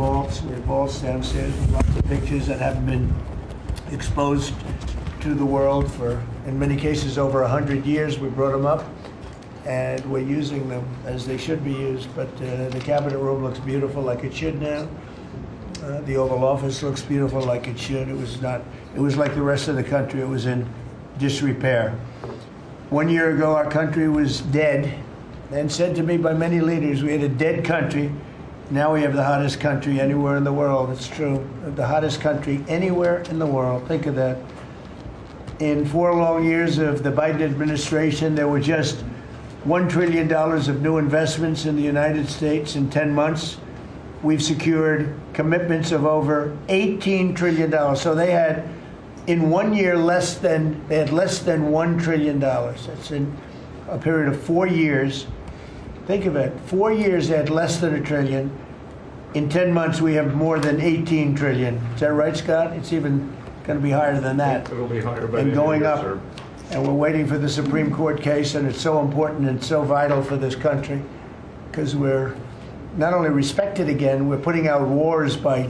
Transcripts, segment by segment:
vaults. We have vaults downstairs with lots of pictures that haven't been exposed to the world for, in many cases, over 100 years. We brought them up, and we're using them as they should be used. But the cabinet room looks beautiful, like it should now. The Oval Office looks beautiful, like it should. It was not. It was like the rest of the country. It was in disrepair. 1 year ago, our country was dead, and said to me by many leaders, we had a dead country. Now we have the hottest country anywhere in the world. It's true. The hottest country anywhere in the world. Think of that. In 4 long years of the Biden administration, there were just $1 trillion of new investments in the United States in 10 months. We've secured commitments of over $18 trillion. So they had, in 1 year, less than $1 trillion. That's in a period of 4 years. Think of it. 4 years they had less than $1 trillion. In 10 months we have more than $18 trillion. Is that right, Scott? It's even going to be higher than that. It'll be higher by and going up. Sir. And we're waiting for the Supreme Court case, and it's so important and so vital for this country because we're not only respected again, we're putting out wars by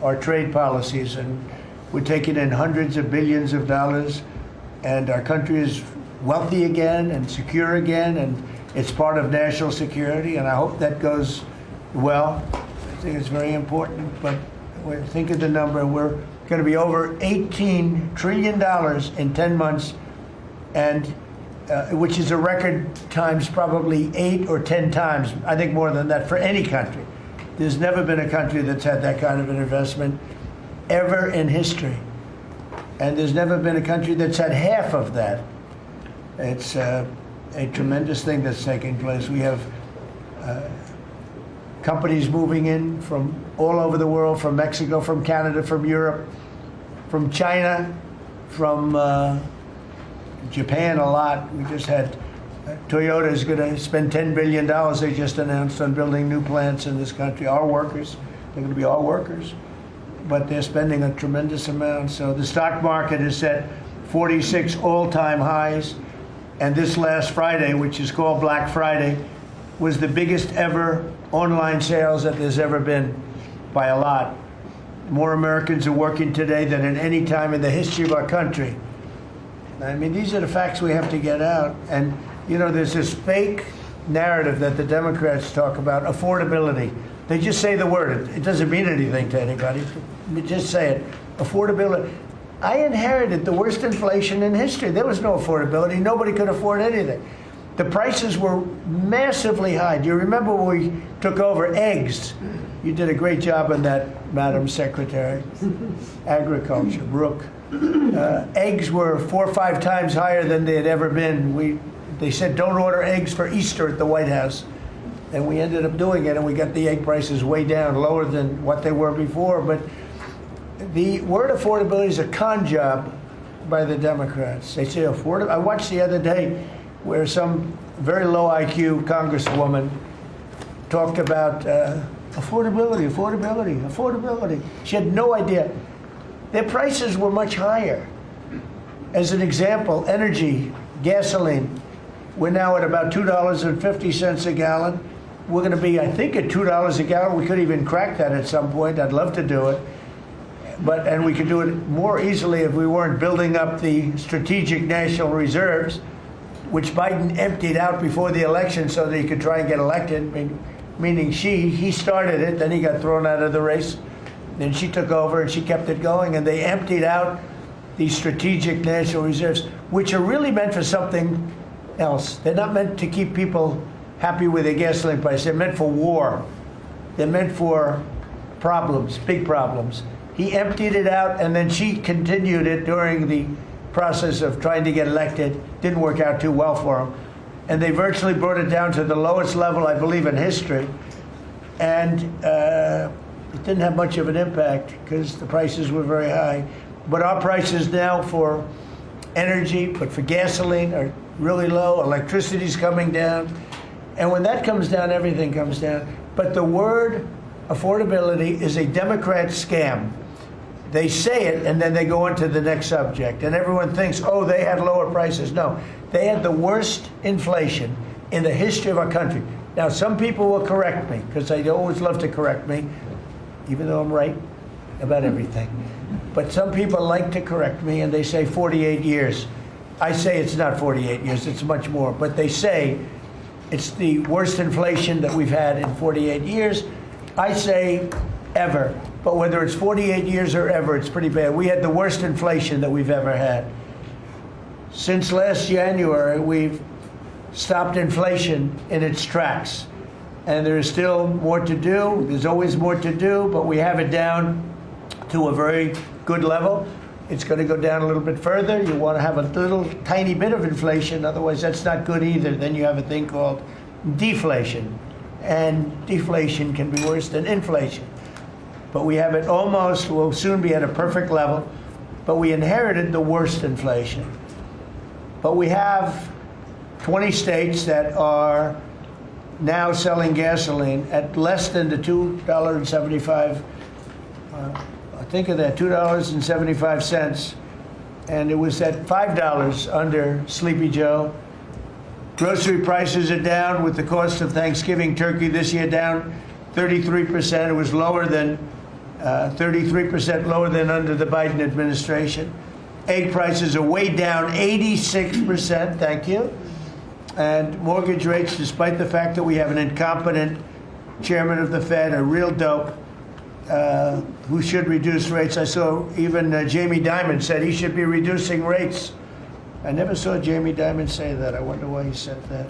our trade policies, and we're taking in hundreds of billions of dollars, and our country is wealthy again and secure again, and it's part of national security, and I hope that goes well. I think it's very important, but think of the number. We're going to be over $18 trillion in 10 months, and which is a record times probably 8 or 10 times, I think more than that, for any country. There's never been a country that's had that kind of an investment ever in history. And there's never been a country that's had half of that. It's a tremendous thing that's taking place. We have companies moving in from all over the world, from Mexico, from Canada, from Europe, from China, from Japan a lot. We just had Toyota is going to spend $10 billion, they just announced, on building new plants in this country. Our workers, they're going to be our workers, but they're spending a tremendous amount. So the stock market has set 46 all-time highs, and this last Friday, which is called Black Friday, was the biggest ever online sales that there's ever been by a lot. More Americans are working today than at any time in the history of our country. I mean, these are the facts we have to get out. And, you know, there's this fake narrative that the Democrats talk about, affordability. They just say the word. It doesn't mean anything to anybody. Just say it. Affordability. I inherited the worst inflation in history. There was no affordability. Nobody could afford anything. The prices were massively high. Do you remember when we took over eggs? You did a great job on that, Madam Secretary. Agriculture, Brooke. Eggs were 4 or 5 times higher than they had ever been. They said don't order eggs for Easter at the White House. And we ended up doing it, and we got the egg prices way down, lower than what they were before. But the word affordability is a con job by the Democrats. They say affordable. I watched the other day where some very low IQ congresswoman talked about affordability, affordability, affordability. She had no idea. Their prices were much higher. As an example, energy, gasoline, we're now at about $2.50 a gallon. We're going to be, I think, at $2 a gallon. We could even crack that at some point. I'd love to do it. And we could do it more easily if we weren't building up the strategic national reserves, which Biden emptied out before the election so that he could try and get elected, meaning he started it, then he got thrown out of the race. Then she took over and she kept it going, and they emptied out these strategic national reserves, which are really meant for something else. They're not meant to keep people happy with their gasoline price. They're meant for war. They're meant for problems, big problems. He emptied it out, and then she continued it during the process of trying to get elected. Didn't work out too well for him. And they virtually brought it down to the lowest level, I believe, in history. And it didn't have much of an impact because the prices were very high. But our prices now for energy, but for gasoline, are really low. Electricity's coming down. And when that comes down, everything comes down. But the word affordability is a Democrat scam. They say it, and then they go on to the next subject. And everyone thinks, oh, they had lower prices. No, they had the worst inflation in the history of our country. Now, some people will correct me, because they always love to correct me. even though I'm right about everything. But some people like to correct me, and they say 48 years. I say it's not 48 years, it's much more. But they say it's the worst inflation that we've had in 48 years. I say ever. But whether it's 48 years or ever, it's pretty bad. We had the worst inflation that we've ever had. Since last January, we've stopped inflation in its tracks. And there is still more to do. There's always more to do, but we have it down to a very good level. It's going to go down a little bit further. You want to have a little tiny bit of inflation, otherwise that's not good either. Then you have a thing called deflation. And deflation can be worse than inflation. But we have it almost, we'll soon be at a perfect level, but we inherited the worst inflation. But we have 20 states that are now selling gasoline at less than the $2.75, think of that, $2.75, and it was at $5 under Sleepy Joe. Grocery prices are down with the cost of Thanksgiving turkey this year down 33%. It was lower than 33% lower than under the Biden administration. Egg prices are way down 86%, thank you. And mortgage rates, despite the fact that we have an incompetent chairman of the Fed, a real dope, who should reduce rates. I saw even Jamie Dimon said he should be reducing rates. I never saw Jamie Dimon say that. I wonder why he said that.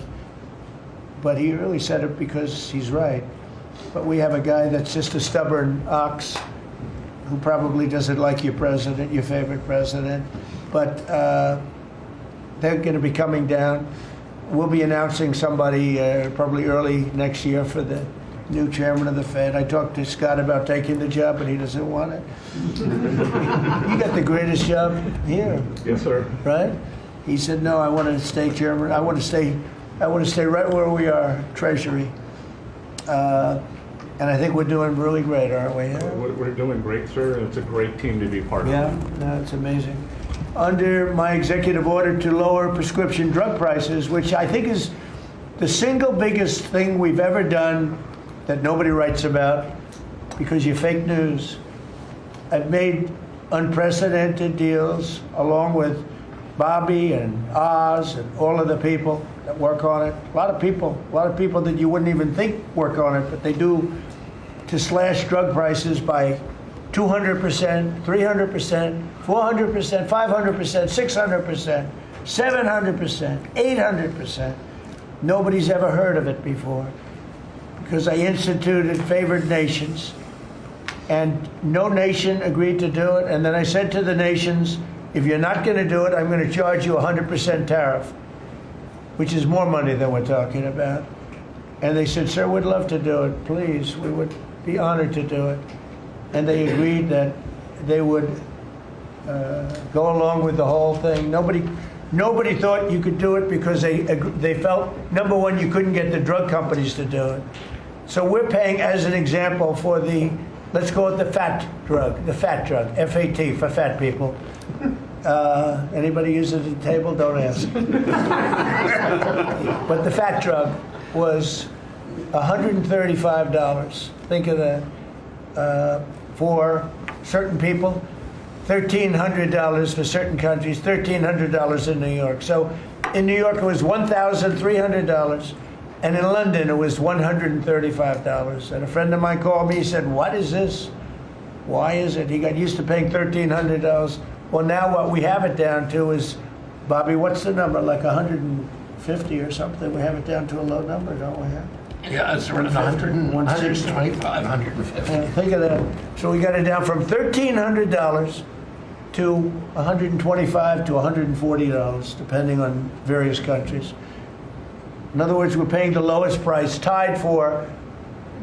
But he really said it because he's right. But we have a guy that's just a stubborn ox who probably doesn't like your president, your favorite president. But they're going to be coming down. We'll be announcing somebody probably early next year for the new chairman of the Fed. I talked to Scott about taking the job, but he doesn't want it. You got the greatest job here. Yes, sir. Right? He said, no, I want to stay chairman. I want to stay right where we are, Treasury. And I think we're doing really great, aren't we? Yeah? We're doing great, sir. It's a great team to be part of. Yeah, no, it's amazing. Under my executive order to lower prescription drug prices, which I think is the single biggest thing we've ever done that nobody writes about because you're fake news. I've made unprecedented deals along with Bobby and Oz and all of the people that work on it. A lot of people that you wouldn't even think work on it, but they do, to slash drug prices by 200%, 300%, 400%, 500%, 600%, 700%, 800%. Nobody's ever heard of it before because I instituted favored nations and no nation agreed to do it. And then I said to the nations, if you're not going to do it, I'm going to charge you 100% tariff, which is more money than we're talking about. And they said, sir, we'd love to do it. Please, we would be honored to do it. And they agreed that they would go along with the whole thing. Nobody thought you could do it because they felt, number one, you couldn't get the drug companies to do it. So we're paying, as an example, for the, let's call it the fat drug, F-A-T, for fat people. Anybody use it at the table? Don't ask. But the fat drug was $135. Think of that. For certain people, $1,300 for certain countries, $1,300 in New York. So in New York it was $1,300, and in London it was $135. And a friend of mine called me, he said, what is this? Why is it? He got used to paying $1,300. Well, now what we have it down to is, Bobby, what's the number? Like 150 or something? We have it down to a low number, don't we? Yeah, it's around 100, 125, 150. Think of that. So we got it down from $1,300 to $125 to $140, depending on various countries. In other words, we're paying the lowest price, tied for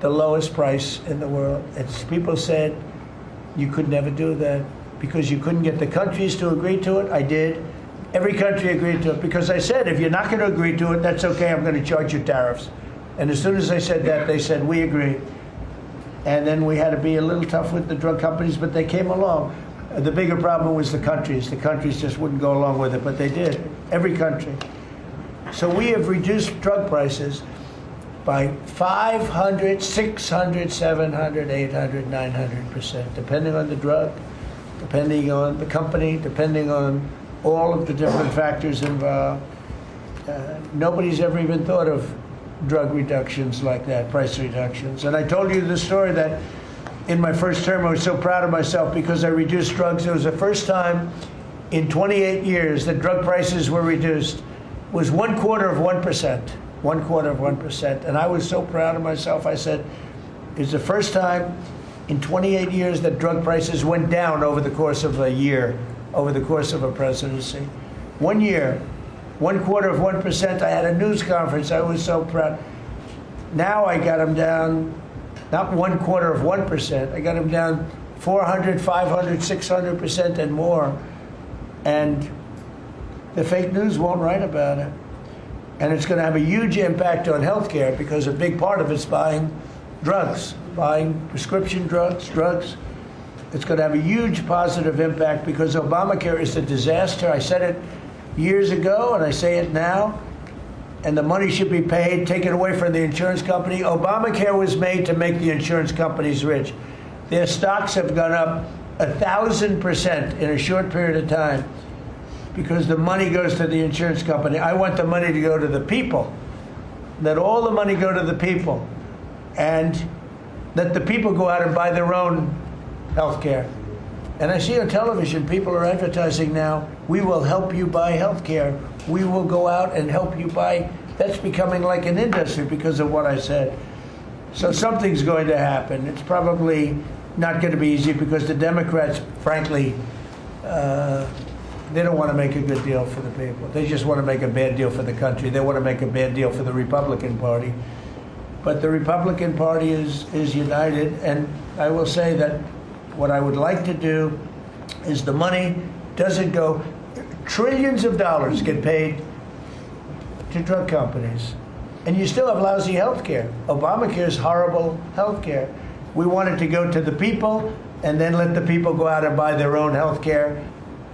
the lowest price in the world. People said you could never do that because you couldn't get the countries to agree to it. I did. Every country agreed to it because I said, if you're not going to agree to it, that's okay, I'm going to charge you tariffs. And as soon as I said that, they said, we agree. And then we had to be a little tough with the drug companies, but they came along. The bigger problem was the countries. The countries just wouldn't go along with it, but they did. Every country. So we have reduced drug prices. by 500, 600, 700, 800, 900%, depending on the drug, depending on the company, depending on all of the different factors involved. Nobody's ever even thought of drug reductions like that, price reductions. And I told you the story that in my first term I was so proud of myself because I reduced drugs. It was the first time in 28 years that drug prices were reduced. It was 1/4 of 1%. And I was so proud of myself. I said, it's the first time in 28 years that drug prices went down over the course of a year, over the course of a presidency. 1 year, 1/4 of 1%. I had a news conference. I was so proud. Now I got them down, not 1/4 of 1%. I got them down 400, 500, 600% and more. And the fake news won't write about it. And it's going to have a huge impact on healthcare because a big part of it's buying drugs, buying prescription drugs. It's going to have a huge positive impact because Obamacare is a disaster. I said it years ago, and I say it now, and the money should be paid, taken away from the insurance company. Obamacare was made to make the insurance companies rich. Their stocks have gone up 1,000% in a short period of time because the money goes to the insurance company. I want the money to go to the people. Let all the money go to the people, and let the people go out and buy their own health care. And I see on television, people are advertising now, we will help you buy health care. We will go out and help you buy. That's becoming like an industry because of what I said. So something's going to happen. It's probably not going to be easy because the Democrats, frankly, they don't want to make a good deal for the people. They just want to make a bad deal for the country. They want to make a bad deal for the Republican Party. But the Republican Party is united, and I will say that what I would like to do is the money doesn't go, trillions of dollars get paid to drug companies, and you still have lousy health care. Obamacare is horrible health care. We want it to go to the people, and then let the people go out and buy their own health care,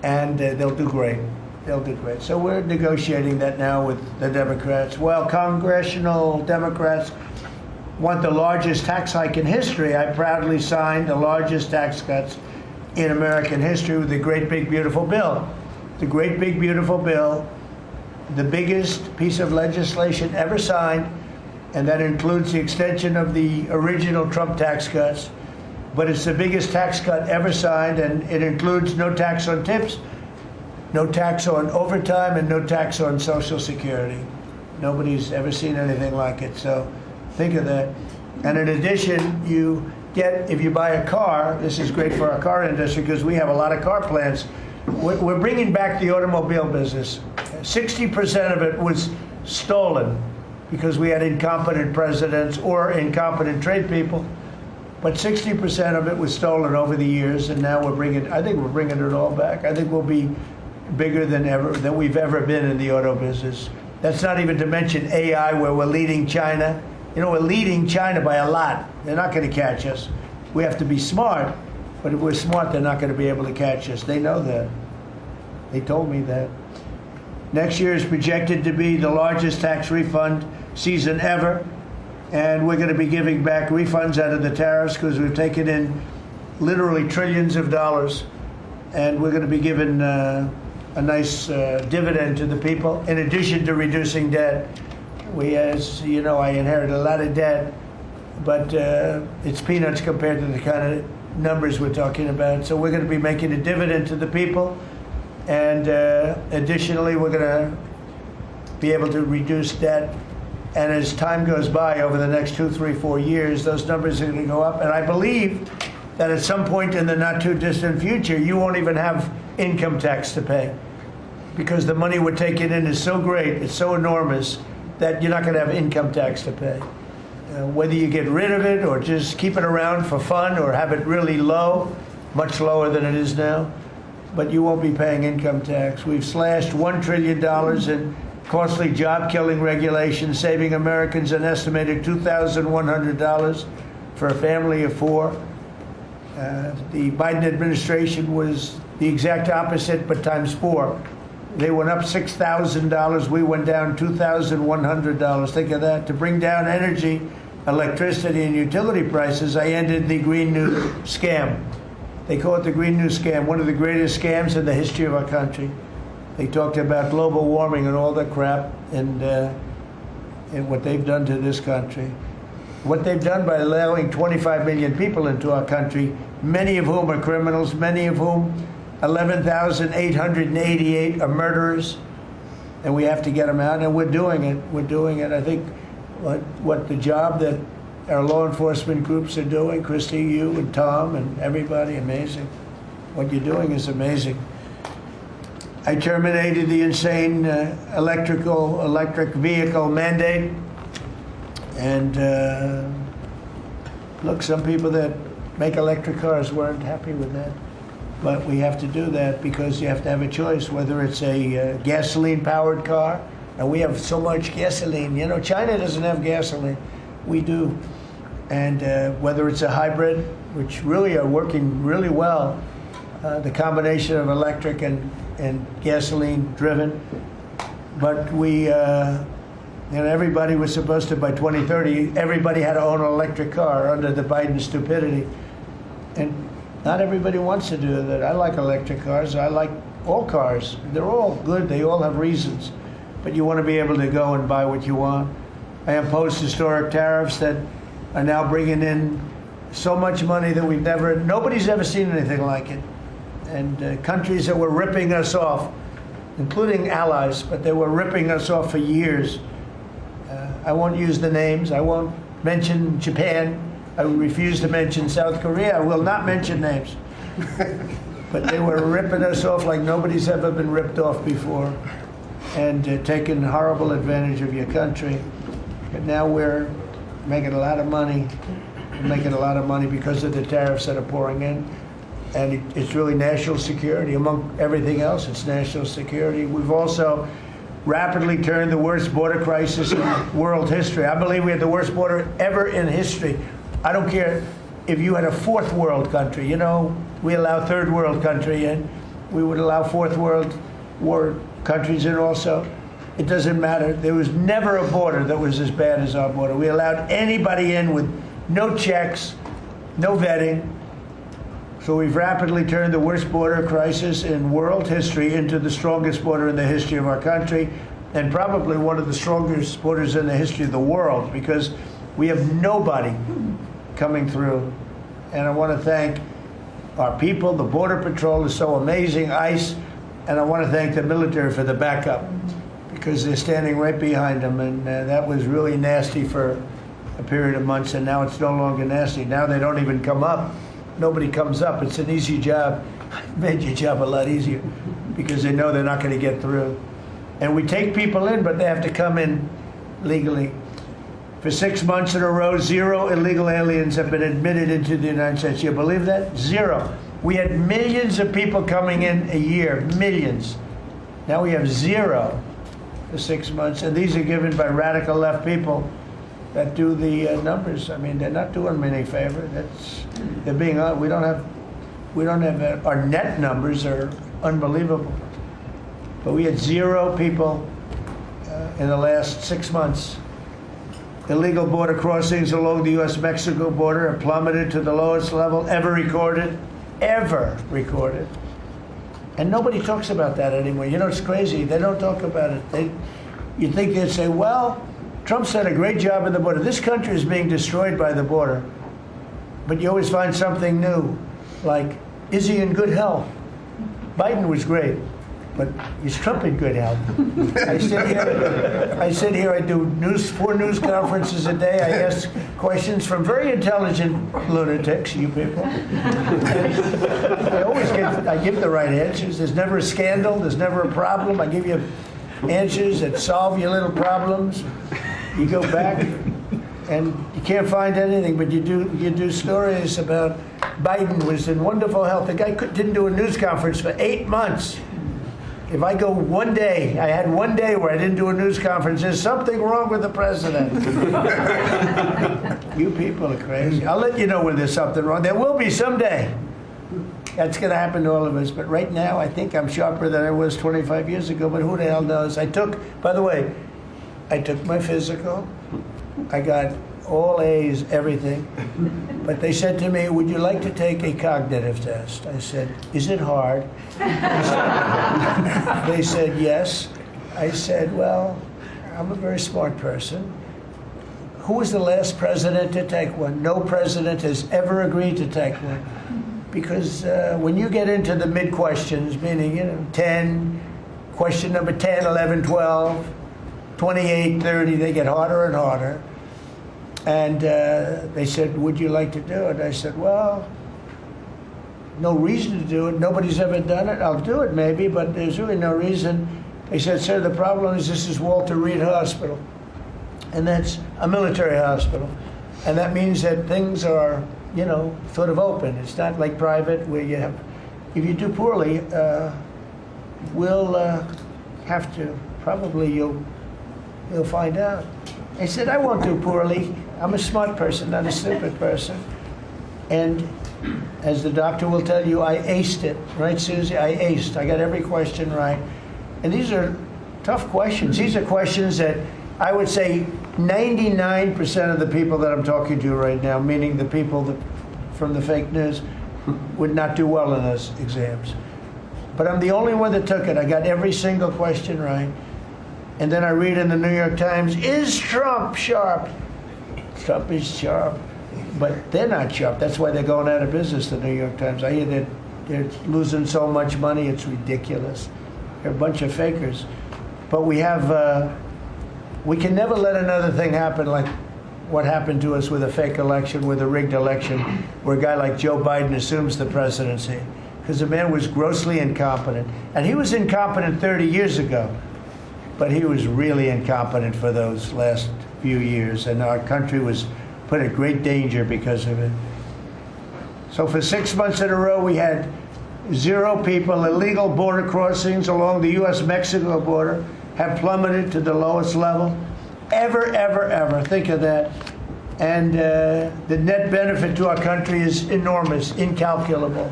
and they'll do great. They'll do great. So we're negotiating that now with the Democrats. Well, congressional Democrats want the largest tax hike in history. I proudly signed the largest tax cuts in American history with the great big beautiful bill. The great big beautiful bill, the biggest piece of legislation ever signed, and that includes the extension of the original Trump tax cuts. But it's the biggest tax cut ever signed, and it includes no tax on tips, no tax on overtime, and no tax on Social Security. Nobody's ever seen anything like it, so think of that. And in addition, you get, if you buy a car, this is great for our car industry because we have a lot of car plants. We're bringing back the automobile business. 60% of it was stolen because we had incompetent presidents or incompetent trade people. But 60% of it was stolen over the years, and now I think we're bringing it all back. I think we'll be bigger than we've ever been in the auto business. That's not even to mention AI, where we're leading China. You know, we're leading China by a lot. They're not going to catch us. We have to be smart, but if we're smart, they're not going to be able to catch us. They know that. They told me that. Next year is projected to be the largest tax refund season ever. And we're going to be giving back refunds out of the tariffs because we've taken in literally trillions of dollars. And we're going to be giving a nice dividend to the people, in addition to reducing debt. As you know, I inherited a lot of debt, but it's peanuts compared to the kind of numbers we're talking about. So we're going to be making a dividend to the people. And additionally, we're going to be able to reduce debt. And as time goes by, over the next 2, 3, 4 years, those numbers are going to go up. And I believe that at some point in the not too distant future, you won't even have income tax to pay because the money we're taking in is so great, it's so enormous, that you're not going to have income tax to pay. Whether you get rid of it or just keep it around for fun or have it really low, much lower than it is now, but you won't be paying income tax. We've slashed $1 trillion in costly job-killing regulations, saving Americans an estimated $2,100 for a family of 4. The Biden administration was the exact opposite, but times 4. They went up $6,000. We went down $2,100. Think of that. To bring down energy, electricity, and utility prices, I ended the Green New scam. They call it the Green New scam, one of the greatest scams in the history of our country. They talked about global warming and all that crap, and what they've done to this country. What they've done by allowing 25 million people into our country, many of whom are criminals, many of whom 11,888 are murderers, and we have to get them out, and we're doing it. We're doing it. I think what the job that our law enforcement groups are doing, Christy, you and Tom and everybody, amazing. What you're doing is amazing. I terminated the insane electric vehicle mandate, and look, some people that make electric cars weren't happy with that. But we have to do that because you have to have a choice, whether it's a gasoline-powered car, and we have so much gasoline. You know, China doesn't have gasoline. We do. And whether it's a hybrid, which really are working really well, the combination of electric and gasoline-driven. But we, everybody was supposed to, by 2030, everybody had to own an electric car under the Biden stupidity. And not everybody wants to do that. I like electric cars. I like all cars. They're all good. They all have reasons. But you want to be able to go and buy what you want. I imposed historic tariffs that are now bringing in so much money that nobody's ever seen anything like it. And countries that were ripping us off, including allies, but they were ripping us off for years. I won't use the names. I won't mention Japan. I refuse to mention South Korea. I will not mention names. But they were ripping us off like nobody's ever been ripped off before, and taking horrible advantage of your country. But now we're making a lot of money. We're making a lot of money because of the tariffs that are pouring in. And it's really national security. Among everything else, it's national security. We've also rapidly turned the worst border crisis in world history. I believe we had the worst border ever in history. I don't care if you had a fourth world country. You know, we allow third world country in. We would allow fourth world war countries in also. It doesn't matter. There was never a border that was as bad as our border. We allowed anybody in with no checks, no vetting. So we've rapidly turned the worst border crisis in world history into the strongest border in the history of our country, and probably one of the strongest borders in the history of the world, because we have nobody coming through. And I want to thank our people. The Border Patrol is so amazing, ICE, and I want to thank the military for the backup, because they're standing right behind them, and that was really nasty for a period of months, and now it's no longer nasty. Now they don't even come up. Nobody comes up. It's an easy job. It made your job a lot easier because they know they're not going to get through. And we take people in, but they have to come in legally. For 6 months in a row, 0 illegal aliens have been admitted into the United States. You believe that? 0. We had millions of people coming in a year, millions. Now we have 0 for 6 months, and these are given by radical left people that do the numbers. I mean, they're not doing me any favor. They're being we don't have our net numbers are unbelievable. But we had 0 people in the last 6 months. Illegal border crossings along the U.S.-Mexico border have plummeted to the lowest level ever recorded. And nobody talks about that anymore. You know, it's crazy. They don't talk about it. You'd think they'd say, well, Trump's done a great job in the border. This country is being destroyed by the border. But you always find something new, like, is he in good health? Biden was great, but is Trump in good health? I sit here, I do 4 news conferences a day. I ask questions from very intelligent lunatics, you people. I give the right answers. There's never a scandal. There's never a problem. I give you answers that solve your little problems. You go back and you can't find anything, but you do stories about Biden was in wonderful health. The guy didn't do a news conference for 8 months. If I go one day, I had one day where I didn't do a news conference, there's something wrong with the president. You people are crazy. I'll let you know when there's something wrong. There will be someday. That's going to happen to all of us. But right now, I think I'm sharper than I was 25 years ago. But who the hell knows? By the way, I took my physical. I got all A's, everything. But they said to me, would you like to take a cognitive test? I said, is it hard? They said, yes. I said, well, I'm a very smart person. Who was the last president to take one? No president has ever agreed to take one. Because when you get into the mid-questions, meaning, 10, question number 10, 11, 12, 28, 30, they get harder and harder. And they said, would you like to do it? I said, well, no reason to do it. Nobody's ever done it. I'll do it maybe, but there's really no reason. They said, sir, the problem is this is Walter Reed Hospital. And that's a military hospital. And that means that things are, sort of open. It's not like private where you have, if you do poorly, we'll have to, probably you'll find out. I said, I won't do poorly. I'm a smart person, not a stupid person. And as the doctor will tell you, I aced it. Right, Susie? I aced. I got every question right. And these are tough questions. These are questions that I would say 99% of the people that I'm talking to right now, meaning the people from the fake news, would not do well in those exams. But I'm the only one that took it. I got every single question right. And then I read in the New York Times, is Trump sharp? Trump is sharp. But they're not sharp. That's why they're going out of business, the New York Times. I hear that they're losing so much money, it's ridiculous. They're a bunch of fakers. But we can never let another thing happen like what happened to us with a fake election, with a rigged election, where a guy like Joe Biden assumes the presidency. Because the man was grossly incompetent. And he was incompetent 30 years ago. But he was really incompetent for those last few years. And our country was put at great danger because of it. So for 6 months in a row, we had 0 people. Illegal border crossings along the U.S.-Mexico border have plummeted to the lowest level ever, ever, ever. Think of that. And the net benefit to our country is enormous, incalculable.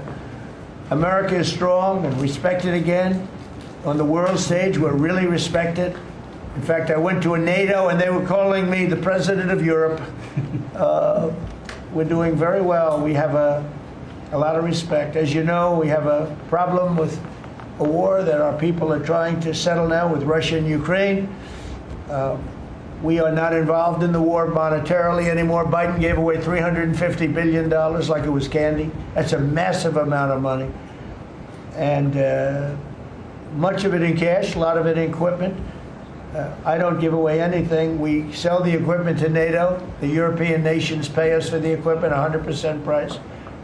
America is strong and respected again. On the world stage, we're really respected. In fact, I went to a NATO and they were calling me the president of Europe. We're doing very well. We have a lot of respect. As you know, we have a problem with a war that our people are trying to settle now with Russia and Ukraine. We are not involved in the war monetarily anymore. Biden gave away $350 billion like it was candy. That's a massive amount of money. And much of it in cash, a lot of it in equipment. I don't give away anything. We sell the equipment to NATO. The European nations pay us for the equipment, 100% price.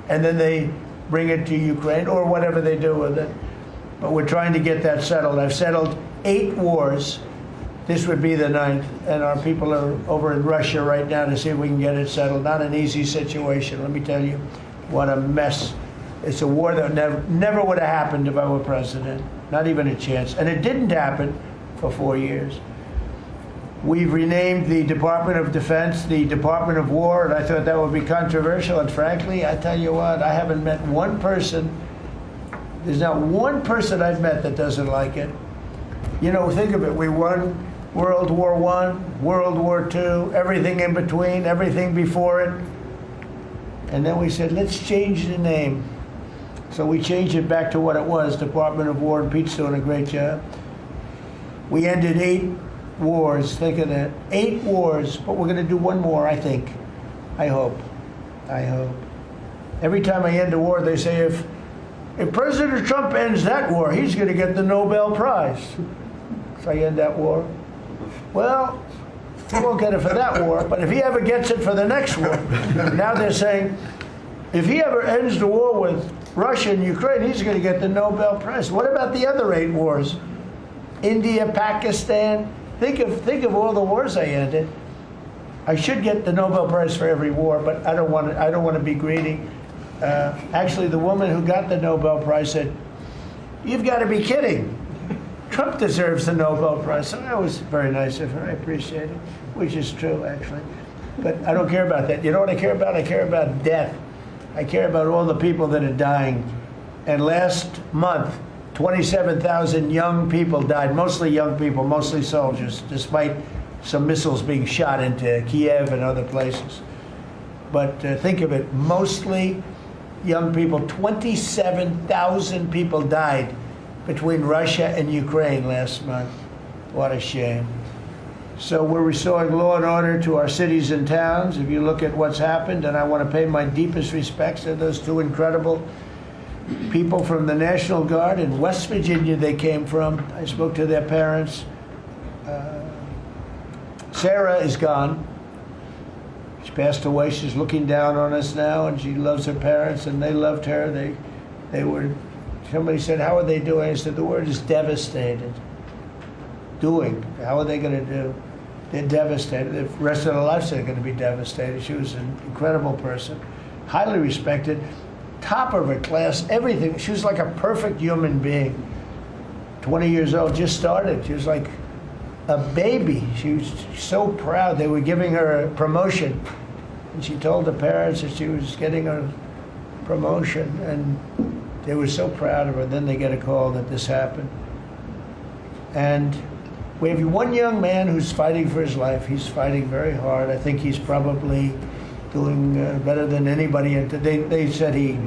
And then they bring it to Ukraine or whatever they do with it. But we're trying to get that settled. I've settled 8 wars. This would be the 9th. And our people are over in Russia right now to see if we can get it settled. Not an easy situation. Let me tell you what a mess. It's a war that never would have happened if I were president. Not even a chance. And it didn't happen for 4 years. We've renamed the Department of Defense the Department of War, and I thought that would be controversial. And frankly, I tell you what, I haven't met one person. There's not one person I've met that doesn't like it. Think of it. We won World War I, World War II, everything in between, everything before it. And then we said, let's change the name. So we changed it back to what it was, Department of War, and Pete's doing a great job. We ended 8 wars, think of that. 8 wars, but we're going to do one more, I think. I hope. Every time I end a war, they say, if President Trump ends that war, he's going to get the Nobel Prize. So I end that war. Well, he won't get it for that war, but if he ever gets it for the next war, now they're saying, if he ever ends the war with Russia and Ukraine, he's going to get the Nobel Prize. What about the other 8 wars? India, Pakistan. Think of all the wars I ended. I should get the Nobel Prize for every war, but I don't want to be greedy. Actually, the woman who got the Nobel Prize said, "You've got to be kidding. Trump deserves the Nobel Prize." So that was very nice of her. I appreciate it, which is true, actually. But I don't care about that. You know what I care about? I care about death. I care about all the people that are dying And last month, 27,000 young people died, mostly young people, mostly soldiers, despite some missiles being shot into Kiev and other places. But think of it, mostly young people. 27,000 people died between Russia and Ukraine last month. What a shame. So we're restoring law and order to our cities and towns. If you look at what's happened, and I want to pay my deepest respects to those two incredible people from the National Guard in West Virginia they came from. I spoke to their parents. Sarah is gone. She passed away. She's looking down on us now, and she loves her parents, and they loved her. They were, somebody said, how are they doing? I said, the word is devastated. Doing. How are they going to do? They're devastated. The rest of their lives they're going to be devastated. She was an incredible person, highly respected, top of her class, everything. She was like a perfect human being. 20 years old, just started. She was like a baby. She was so proud. They were giving her a promotion, and she told the parents that she was getting a promotion, and they were so proud of her. Then they get a call that this happened. And we have one young man who's fighting for his life. He's fighting very hard. I think he's probably doing better than anybody. They said he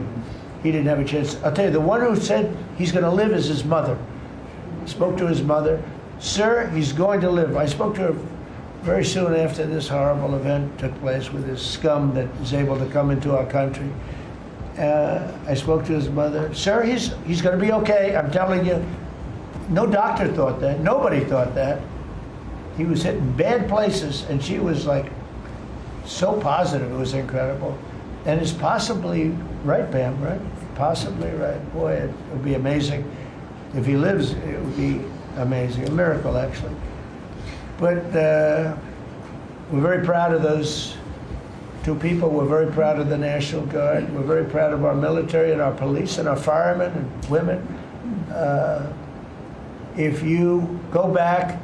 didn't have a chance. I'll tell you, the one who said he's going to live is his mother. Spoke to his mother. Sir, he's going to live. I spoke to her very soon after this horrible event took place with this scum that is able to come into our country. I spoke to his mother. Sir, he's going to be okay. I'm telling you. No doctor thought that. Nobody thought that. He was hitting bad places, and she was like so positive. It was incredible. And it's possibly right, Pam, right? Possibly right. Boy, it would be amazing. If he lives, it would be amazing. A miracle, actually. But we're very proud of those two people. We're very proud of the National Guard. We're very proud of our military and our police and our firemen and women. If you go back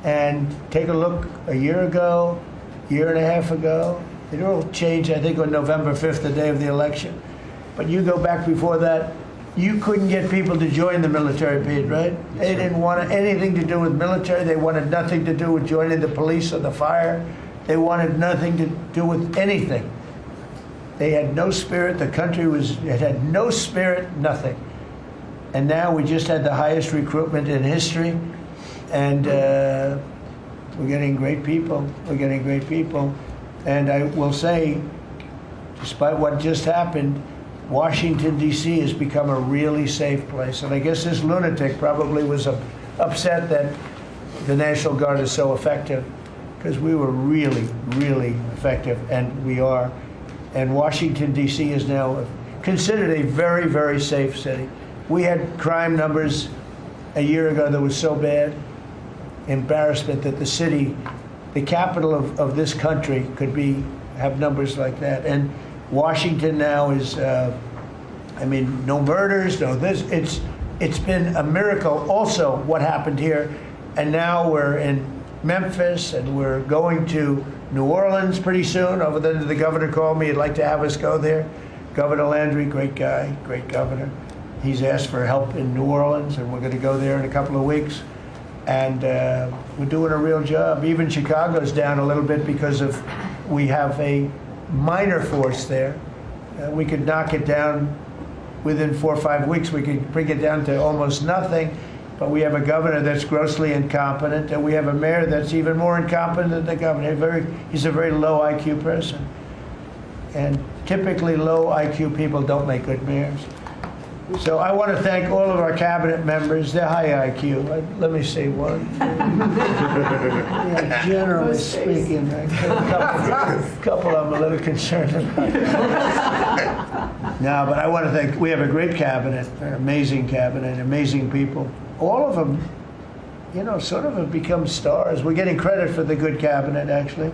and take a look a year ago, year and a half ago, it all changed, I think, on November 5th, the day of the election. But you go back before that, you couldn't get people to join the military, Pete, right? They didn't want anything to do with military. They wanted nothing to do with joining the police or the fire. They wanted nothing to do with anything. They had no spirit. The country it had no spirit, nothing. And now we just had the highest recruitment in history, and we're getting great people. We're getting great people. And I will say, despite what just happened, Washington, D.C. has become a really safe place. And I guess this lunatic probably was upset that the National Guard is so effective, because we were really, really effective, and we are. And Washington, D.C. is now considered a very, very safe city. We had crime numbers a year ago that was so bad, embarrassment that the city, the capital of this country, could have numbers like that. And Washington now is, no murders, no this. It's been a miracle also what happened here. And now we're in Memphis, and we're going to New Orleans pretty soon. Over there, the governor called me. He'd like to have us go there. Governor Landry, great guy, great governor. He's asked for help in New Orleans, and we're going to go there in a couple of weeks. And we're doing a real job. Even Chicago's down a little bit because we have a minor force there. We could knock it down within 4 or 5 weeks. We could bring it down to almost nothing. But we have a governor that's grossly incompetent, and we have a mayor that's even more incompetent than the governor. He's a very low IQ person. And typically low IQ people don't make good mayors. So I want to thank all of our cabinet members. They're high IQ. Let me say one. Yeah, generally speaking, a couple of them a little concerned about. No, but I want to thank, we have a great cabinet, an amazing cabinet, amazing people. All of them, sort of have become stars. We're getting credit for the good cabinet, actually.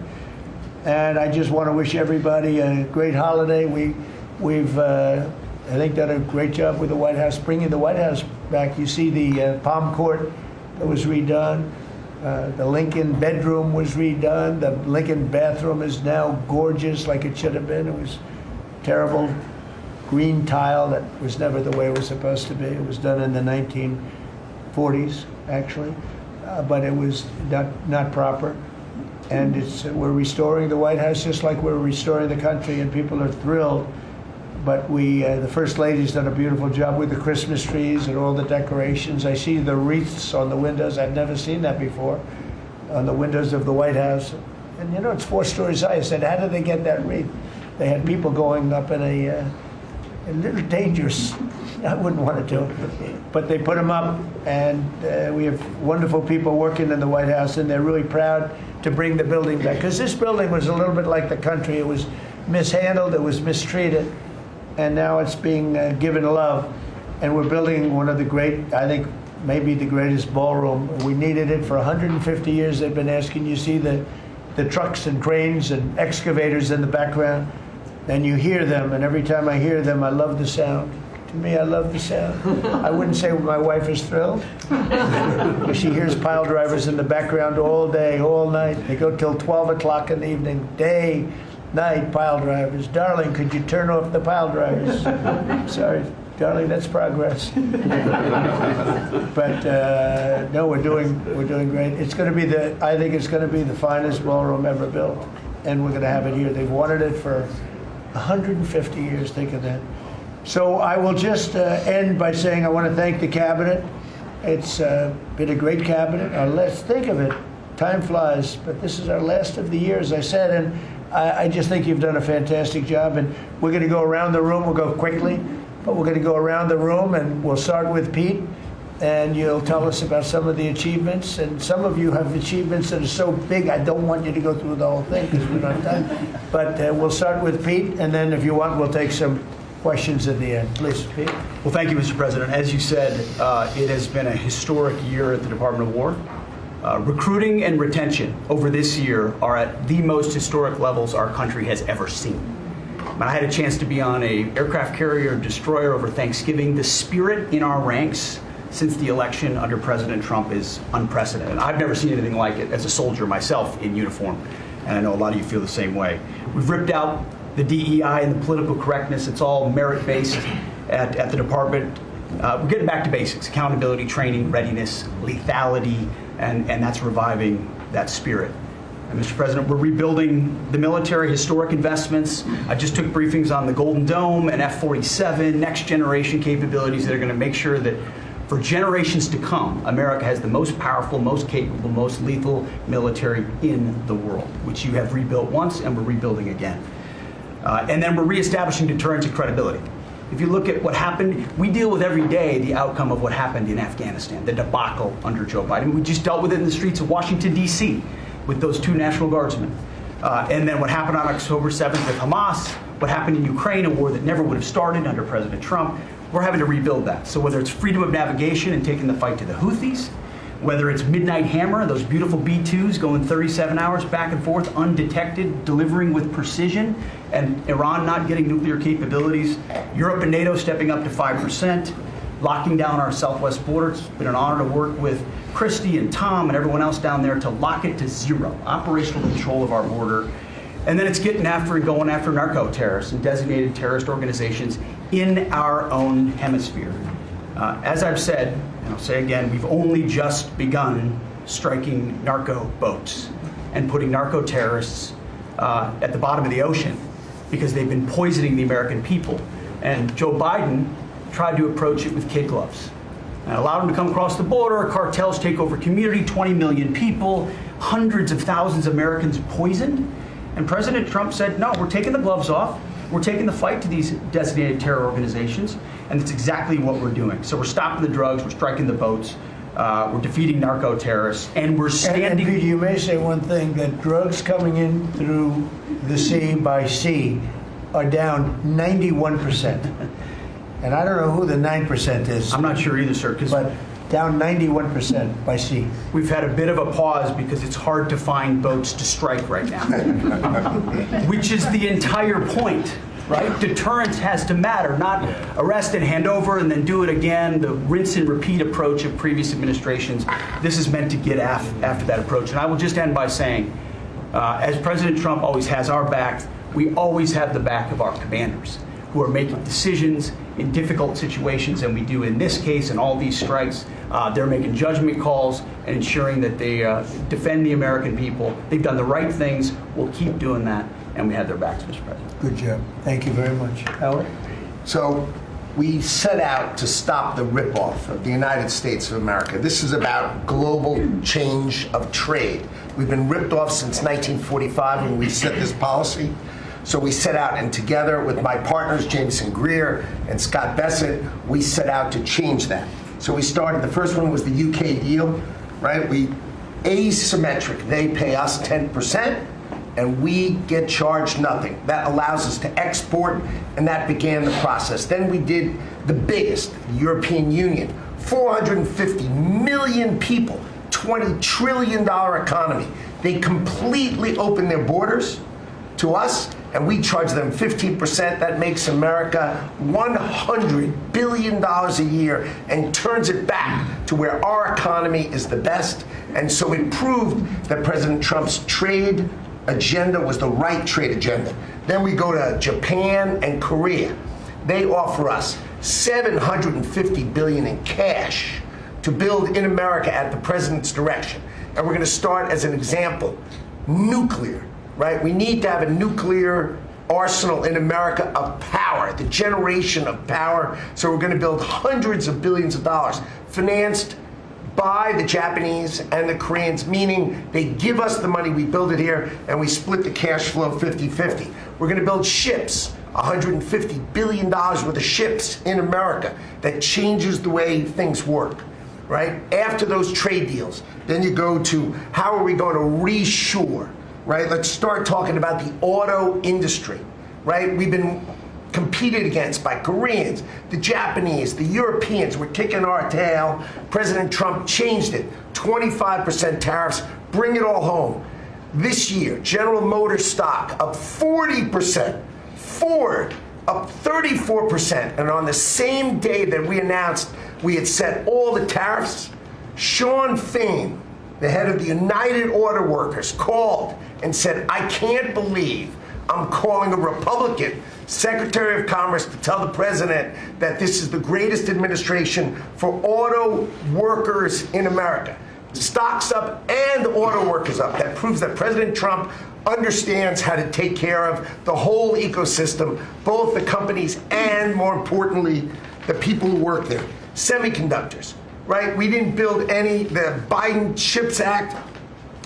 And I just want to wish everybody a great holiday. We've I think done a great job with the White House, bringing the White House back. You see the Palm Court that was redone. The Lincoln bedroom was redone. The Lincoln bathroom is now gorgeous, like it should have been. It was terrible green tile that was never the way it was supposed to be. It was done in the 1940s, actually, but it was not proper. And we're restoring the White House just like we're restoring the country, and people are thrilled. But the First Lady's done a beautiful job with the Christmas trees and all the decorations. I see the wreaths on the windows. I've never seen that before, on the windows of the White House. And you know, it's 4 stories high. I said, how did they get that wreath? They had people going up in a little dangerous. I wouldn't want to do it. But they put them up, and we have wonderful people working in the White House, and they're really proud to bring the building back. Because this building was a little bit like the country. It was mishandled, it was mistreated, and now it's being given love. And we're building one of the great, I think, maybe the greatest ballroom. We needed it for 150 years. They've been asking. You see the trucks and cranes and excavators in the background, and you hear them, and every time I hear them, I love the sound. To me, I love the sound. I wouldn't say my wife is thrilled. She hears pile drivers in the background all day, all night. They go till 12 o'clock in the evening, day, night, pile drivers. Darling, could you turn off the pile drivers? Sorry, darling, that's progress. But no, we're doing great. It's going to be I think it's going to be the finest ballroom ever built, and we're going to have it here. They've wanted it for 150 years. Think of that. So I will just end by saying I want to thank the cabinet. It's been a great cabinet. Let's think of it. Time flies, but this is our last of the year, as I said, and I just think you've done a fantastic job. And we're going to go around the room. We'll go quickly, but we're going to go around the room, and we'll start with Pete, and you'll tell us about some of the achievements. And some of you have achievements that are so big, I don't want you to go through the whole thing because we don't have time. But we'll start with Pete, and then if you want, we'll take some questions at the end. Please, Pete. Well, thank you, Mr. President. As you said, it has been a historic year at the Department of War. Recruiting and retention over this year are at the most historic levels our country has ever seen. When I had a chance to be on an aircraft carrier destroyer over Thanksgiving, the spirit in our ranks since the election under President Trump is unprecedented. I've never seen anything like it as a soldier myself in uniform, and I know a lot of you feel the same way. We've ripped out the DEI and the political correctness. It's all merit-based at the department. We're getting back to basics: accountability, training, readiness, lethality, and that's reviving that spirit. And Mr. President, we're rebuilding the military, historic investments. I just took briefings on the Golden Dome and F-47, next generation capabilities that are going to make sure that for generations to come, America has the most powerful, most capable, most lethal military in the world, which you have rebuilt once and we're rebuilding again. And then we're reestablishing deterrence and credibility. If you look at what happened, we deal with every day the outcome of what happened in Afghanistan, the debacle under Joe Biden. We just dealt with it in the streets of Washington, D.C. with those 2 National Guardsmen. And then what happened on October 7th with Hamas, what happened in Ukraine, a war that never would have started under President Trump. We're having to rebuild that. So whether it's freedom of navigation and taking the fight to the Houthis, whether it's Midnight Hammer, those beautiful B-2s going 37 hours back and forth, undetected, delivering with precision, and Iran not getting nuclear capabilities, Europe and NATO stepping up to 5%, locking down our southwest border. It's been an honor to work with Christy and Tom and everyone else down there to lock it to 0, operational control of our border. And then it's getting after and going after narco-terrorists and designated terrorist organizations in our own hemisphere. As I've said, and I'll say again, we've only just begun striking narco boats and putting narco terrorists at the bottom of the ocean because they've been poisoning the American people. And Joe Biden tried to approach it with kid gloves and allowed them to come across the border. Cartels take over community, 20 million people, hundreds of thousands of Americans poisoned. And President Trump said, no, we're taking the gloves off. We're taking the fight to these designated terror organizations, and it's exactly what we're doing. So we're stopping the drugs, we're striking the boats, we're defeating narco-terrorists, and we're standing... And Peter, you may say one thing, that drugs coming in through the sea by sea are down 91%. And I don't know who the 9% is. I'm not sure either, sir, because... But down 91% by sea. We've had a bit of a pause because it's hard to find boats to strike right now, which is the entire point, right? Deterrence has to matter, not arrest and hand over and then do it again, the rinse and repeat approach of previous administrations. This is meant to get after that approach. And I will just end by saying, as President Trump always has our back, we always have the back of our commanders. who are making decisions in difficult situations, and we do in this case and all these strikes. They're making judgment calls and ensuring that they defend the American people. They've done the right things. We'll keep doing that, and we have their backs, Mr. President. Good job. Thank you very much. Howard? So we set out to stop the ripoff of the United States of America. This is about global change of trade. We've been ripped off since 1945 when we set this policy. So we set out, and together with my partners, Jameson Greer and Scott Bessett, we set out to change that. So we started, the first one was the UK deal, right? We asymmetric, they pay us 10%, and we get charged nothing. That allows us to export, and that began the process. Then we did the biggest, the European Union, 450 million people, $20 trillion economy. They completely opened their borders to us, and we charge them 15%. That makes America $100 billion a year and turns it back to where our economy is the best. And so it proved that President Trump's trade agenda was the right trade agenda. Then we go to Japan and Korea. They offer us $750 billion in cash to build in America at the president's direction. And we're going to start, as an example, nuclear. Right? We need to have a nuclear arsenal in America of power, the generation of power. So we're going to build hundreds of billions of dollars, financed by the Japanese and the Koreans, meaning they give us the money, we build it here, and we split the cash flow 50-50. We're going to build ships, $150 billion worth of ships in America. That changes the way things work. Right? After those trade deals, then you go to how are we going to reshore? Right? Let's start talking about the auto industry, right? We've been competed against by Koreans, the Japanese, the Europeans. We're kicking our tail. President Trump changed it. 25% tariffs, bring it all home. This year, General Motors stock up 40%, Ford up 34%, and on the same day that we announced we had set all the tariffs, Sean Fain, the head of the United Auto Workers, called and said, I can't believe I'm calling a Republican Secretary of Commerce to tell the president that this is the greatest administration for auto workers in America. Stocks up and auto workers up. That proves that President Trump understands how to take care of the whole ecosystem, both the companies and, more importantly, the people who work there. Semiconductors. Right? We didn't build any. The Biden CHIPS Act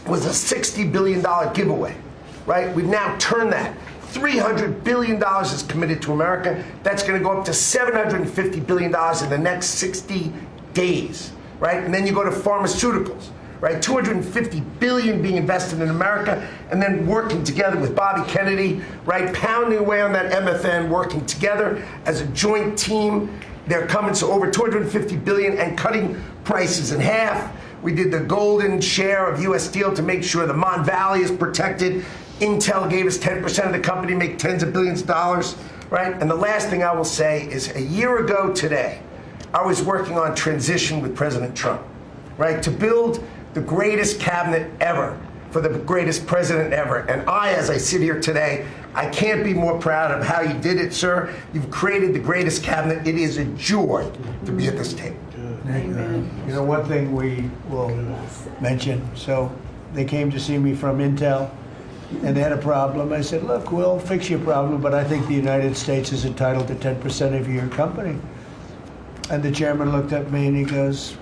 was a $60 billion giveaway. Right? We've now turned that. $300 billion is committed to America. That's going to go up to $750 billion in the next 60 days. Right? And then you go to pharmaceuticals. Right? $250 billion being invested in America, and then working together with Bobby Kennedy, right? Pounding away on that MFN, working together as a joint team. They're coming to over $250 billion and cutting prices in half. We did the golden share of U.S. Steel to make sure the Mon Valley is protected. Intel gave us 10% of the company, make tens of billions of dollars, right? And the last thing I will say is a year ago today, I was working on transition with President Trump, right? To build the greatest cabinet ever for the greatest president ever. And I, as I sit here today, I can't be more proud of how you did it, sir. You've created the greatest cabinet. It is a joy to be at this table. You know, one thing we will mention, so they came to see me from Intel, and they had a problem. I said, look, we'll fix your problem, but I think the United States is entitled to 10% of your company. And the chairman looked at me and he goes,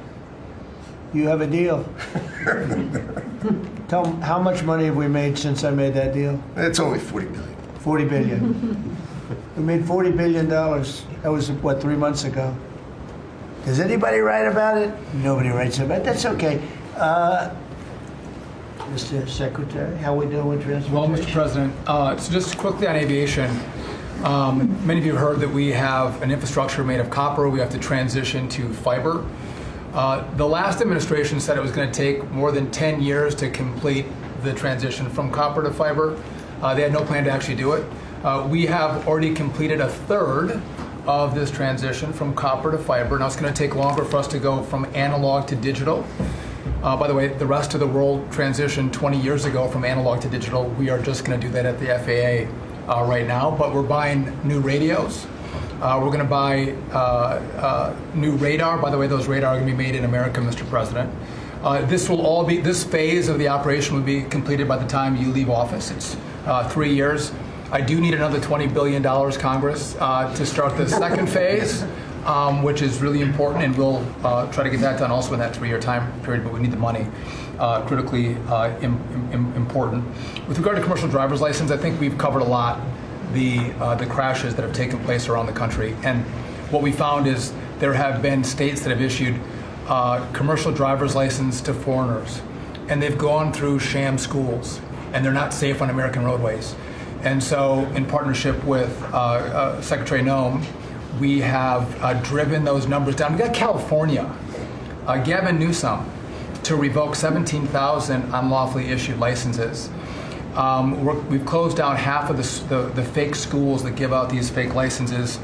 you have a deal. Tell them, how much money have we made since I made that deal? It's only $40 billion. 40 billion. We made $40 billion. That was, what, 3 months ago. Does anybody write about it? Nobody writes about it. That's okay. Mr. Secretary, how we doing with transportation? Well, Mr. President, so just quickly on aviation, many of you have heard that we have an infrastructure made of copper. We have to transition to fiber. The last administration said it was going to take more than 10 years to complete the transition from copper to fiber. They had no plan to actually do it. We have already completed a third of this transition from copper to fiber. Now it's going to take longer for us to go from analog to digital. By the way, the rest of the world transitioned 20 years ago from analog to digital. We are just going to do that at the FAA right now, but we're buying new radios. We're going to buy new radar. By the way, those radar are going to be made in America, Mr. President. This phase of the operation will be completed by the time you leave office. It's 3 years. I do need another $20 billion, Congress, to start the second phase, which is really important, and we'll try to get that done also in that 3-year time period, but we need the money. Critically important. With regard to commercial driver's license, I think we've covered a lot the crashes that have taken place around the country. And what we found is there have been states that have issued commercial driver's license to foreigners, and they've gone through sham schools, and they're not safe on American roadways. And so, in partnership with Secretary Noem, we have driven those numbers down. We got California, Gavin Newsom, to revoke 17,000 unlawfully issued licenses. We've closed down half of the fake schools that give out these fake licenses,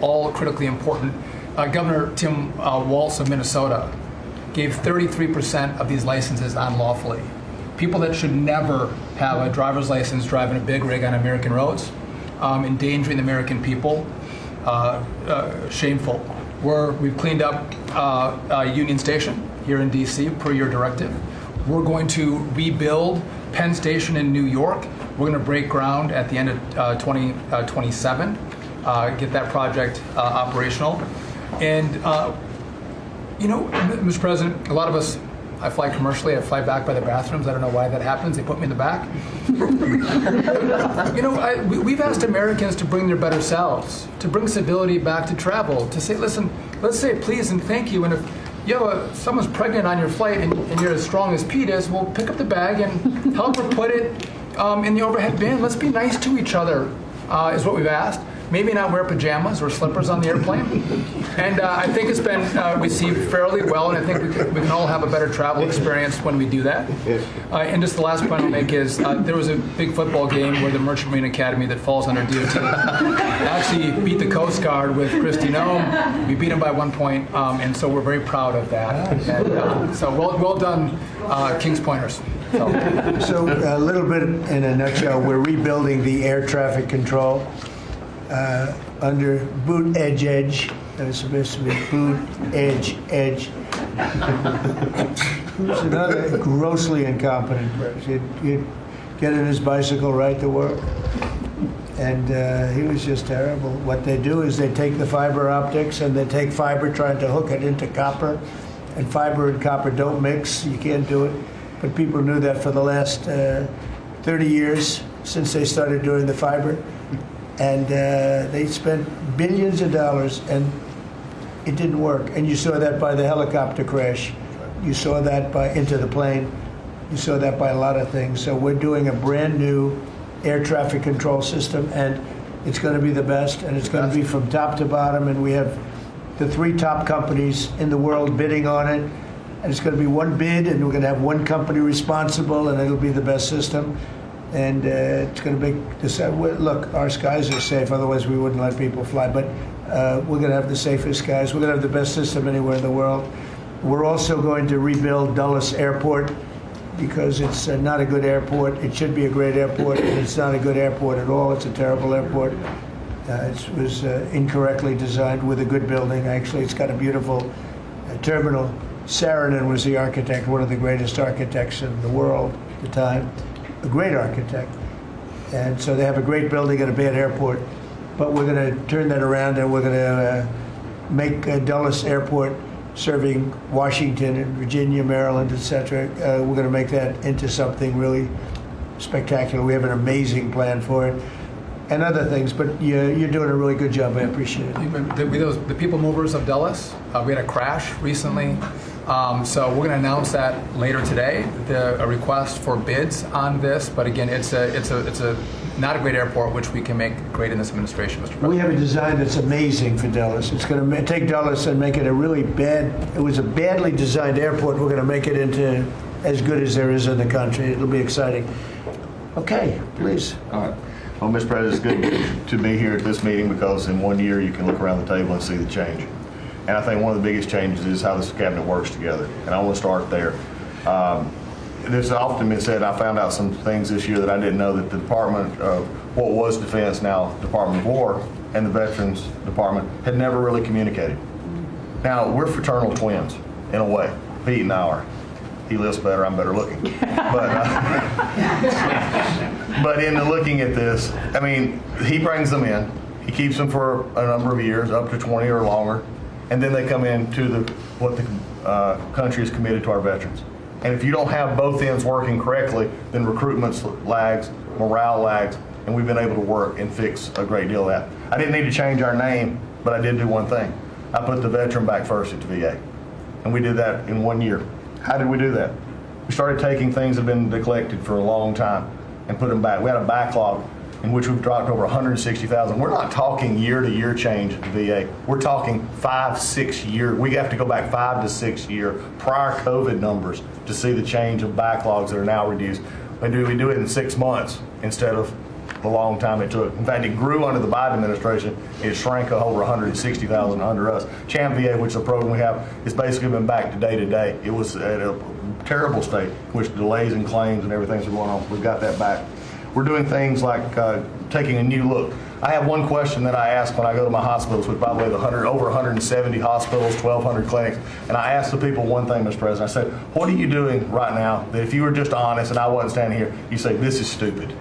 all critically important. Governor Tim Walz of Minnesota gave 33% of these licenses unlawfully. People that should never have a driver's license driving a big rig on American roads, endangering the American people, shameful. We've cleaned up Union Station here in D.C. per your directive. We're going to rebuild Penn Station in New York. We're going to break ground at the end of 2027, get that project operational. And, Mr. President, a lot of us, I fly commercially, I fly back by the bathrooms. I don't know why that happens. They put me in the back. We've asked Americans to bring their better selves, to bring civility back to travel, to say, listen, let's say please and thank you. And if you have someone's pregnant on your flight and you're as strong as Pete is, well, pick up the bag and help her put it in the overhead bin. Let's be nice to each other, is what we've asked. Maybe not wear pajamas or slippers on the airplane. And I think it's been received fairly well, and I think we can all have a better travel experience when we do that. And just the last point I'll make is there was a big football game where the Merchant Marine Academy that falls under DOT actually beat the Coast Guard with Kristi Noem. We beat them by 1 point, and so we're very proud of that. And, so well done, Kings Pointers. So a little bit in a nutshell, we're rebuilding the air traffic control under boot edge. It's supposed to be boot edge. Who's another grossly incompetent person? He'd get in his bicycle, ride to work, and he was just terrible. What they do is they take the fiber optics and they take fiber trying to hook it into copper, and fiber and copper don't mix. You can't do it. But people knew that for the last 30 years since they started doing the fiber. And they spent billions of dollars, and it didn't work. And you saw that by the helicopter crash. You saw that by into the plane. You saw that by a lot of things. So we're doing a brand new air traffic control system, and it's going to be the best, and it's going to be from top to bottom. And we have the 3 top companies in the world bidding on it. And it's going to be one bid, and we're going to have one company responsible, and it'll be the best system. And it's going to make this. Look, our skies are safe. Otherwise, we wouldn't let people fly. But we're going to have the safest skies. We're going to have the best system anywhere in the world. We're also going to rebuild Dulles Airport because it's not a good airport. It should be a great airport, and it's not a good airport at all. It's a terrible airport. It was incorrectly designed with a good building. Actually, it's got a beautiful terminal. Saarinen was the architect, one of the greatest architects in the world at the time. A great architect. And so they have a great building and a bad airport. But we're going to turn that around, and we're going to make Dulles Airport, serving Washington and Virginia, Maryland, etc. We're going to make that into something really spectacular. We have an amazing plan for it. And other things, but you're doing a really good job. I appreciate it. The people movers of Dulles, we had a crash recently. So we're going to announce that later today, a request for bids on this. But again, it's a not a great airport, which we can make great in this administration, Mr. President. We have a design that's amazing for Dulles. It's going to take Dulles and make it a really bad. It was a badly designed airport. We're going to make it into as good as there is in the country. It'll be exciting. Okay, please. All right. Well, Mr. President, it's good to be here at this meeting because in 1 year you can look around the table and see the change. And I think one of the biggest changes is how this cabinet works together. And I want to start there. There's often been said, I found out some things this year that I didn't know, that the Department of what was Defense, now Department of War, and the Veterans Department had never really communicated. Now, we're fraternal twins, in a way. Pete and I are. He lives better, I'm better looking. But in looking at this, I mean, he brings them in. He keeps them for a number of years, up to 20 or longer, and then they come into what the country is committed to our veterans. And if you don't have both ends working correctly, then recruitment lags, morale lags, and we've been able to work and fix a great deal of that. I didn't need to change our name, but I did do one thing. I put the veteran back first at the VA. And we did that in 1 year. How did we do that? We started taking things that have been neglected for a long time and put them back. We had a backlog in which we've dropped over 160,000. We're not talking year-to-year change at the VA. We're talking 5-6 year. We have to go back 5 to 6 year prior COVID numbers to see the change of backlogs that are now reduced. We do it in 6 months instead of the long time it took. In fact, it grew under the Biden administration. It shrank over 160,000 under us. CHAMP VA, which is a program we have, has basically been back to day. It was at a terrible state, which delays and claims and everything's going on. We've got that back. We're doing things like taking a new look. I have one question that I ask when I go to my hospitals, which by the way, over 170 hospitals, 1,200 clinics, and I ask the people one thing, Mr. President. I said, what are you doing right now that if you were just honest and I wasn't standing here, you say, this is stupid?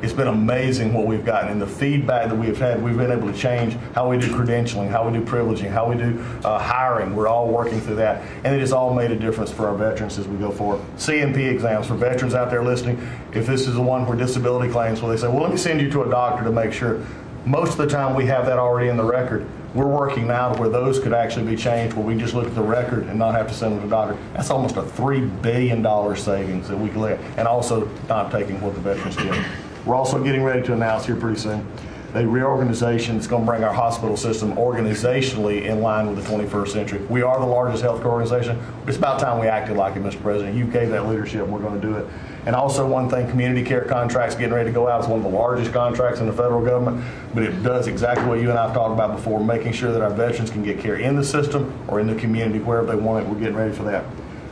It's been amazing what we've gotten, and the feedback that we've had. We've been able to change how we do credentialing, how we do privileging, how we do hiring. We're all working through that, and it has all made a difference for our veterans as we go forward. CMP exams for veterans out there listening. If this is the one where disability claims, where they say, well, let me send you to a doctor to make sure. Most of the time we have that already in the record. We're working now to where those could actually be changed, where we just look at the record and not have to send them to the doctor. That's almost a $3 billion savings that we can let, and also not taking what the veterans get. We're also getting ready to announce here pretty soon a reorganization that's going to bring our hospital system organizationally in line with the 21st century. We are the largest healthcare organization. It's about time we acted like it, Mr. President. You gave that leadership, and we're going to do it. And also one thing, community care contracts getting ready to go out. It's one of the largest contracts in the federal government, but it does exactly what you and I have talked about before, making sure that our veterans can get care in the system or in the community, wherever they want it. We're getting ready for that.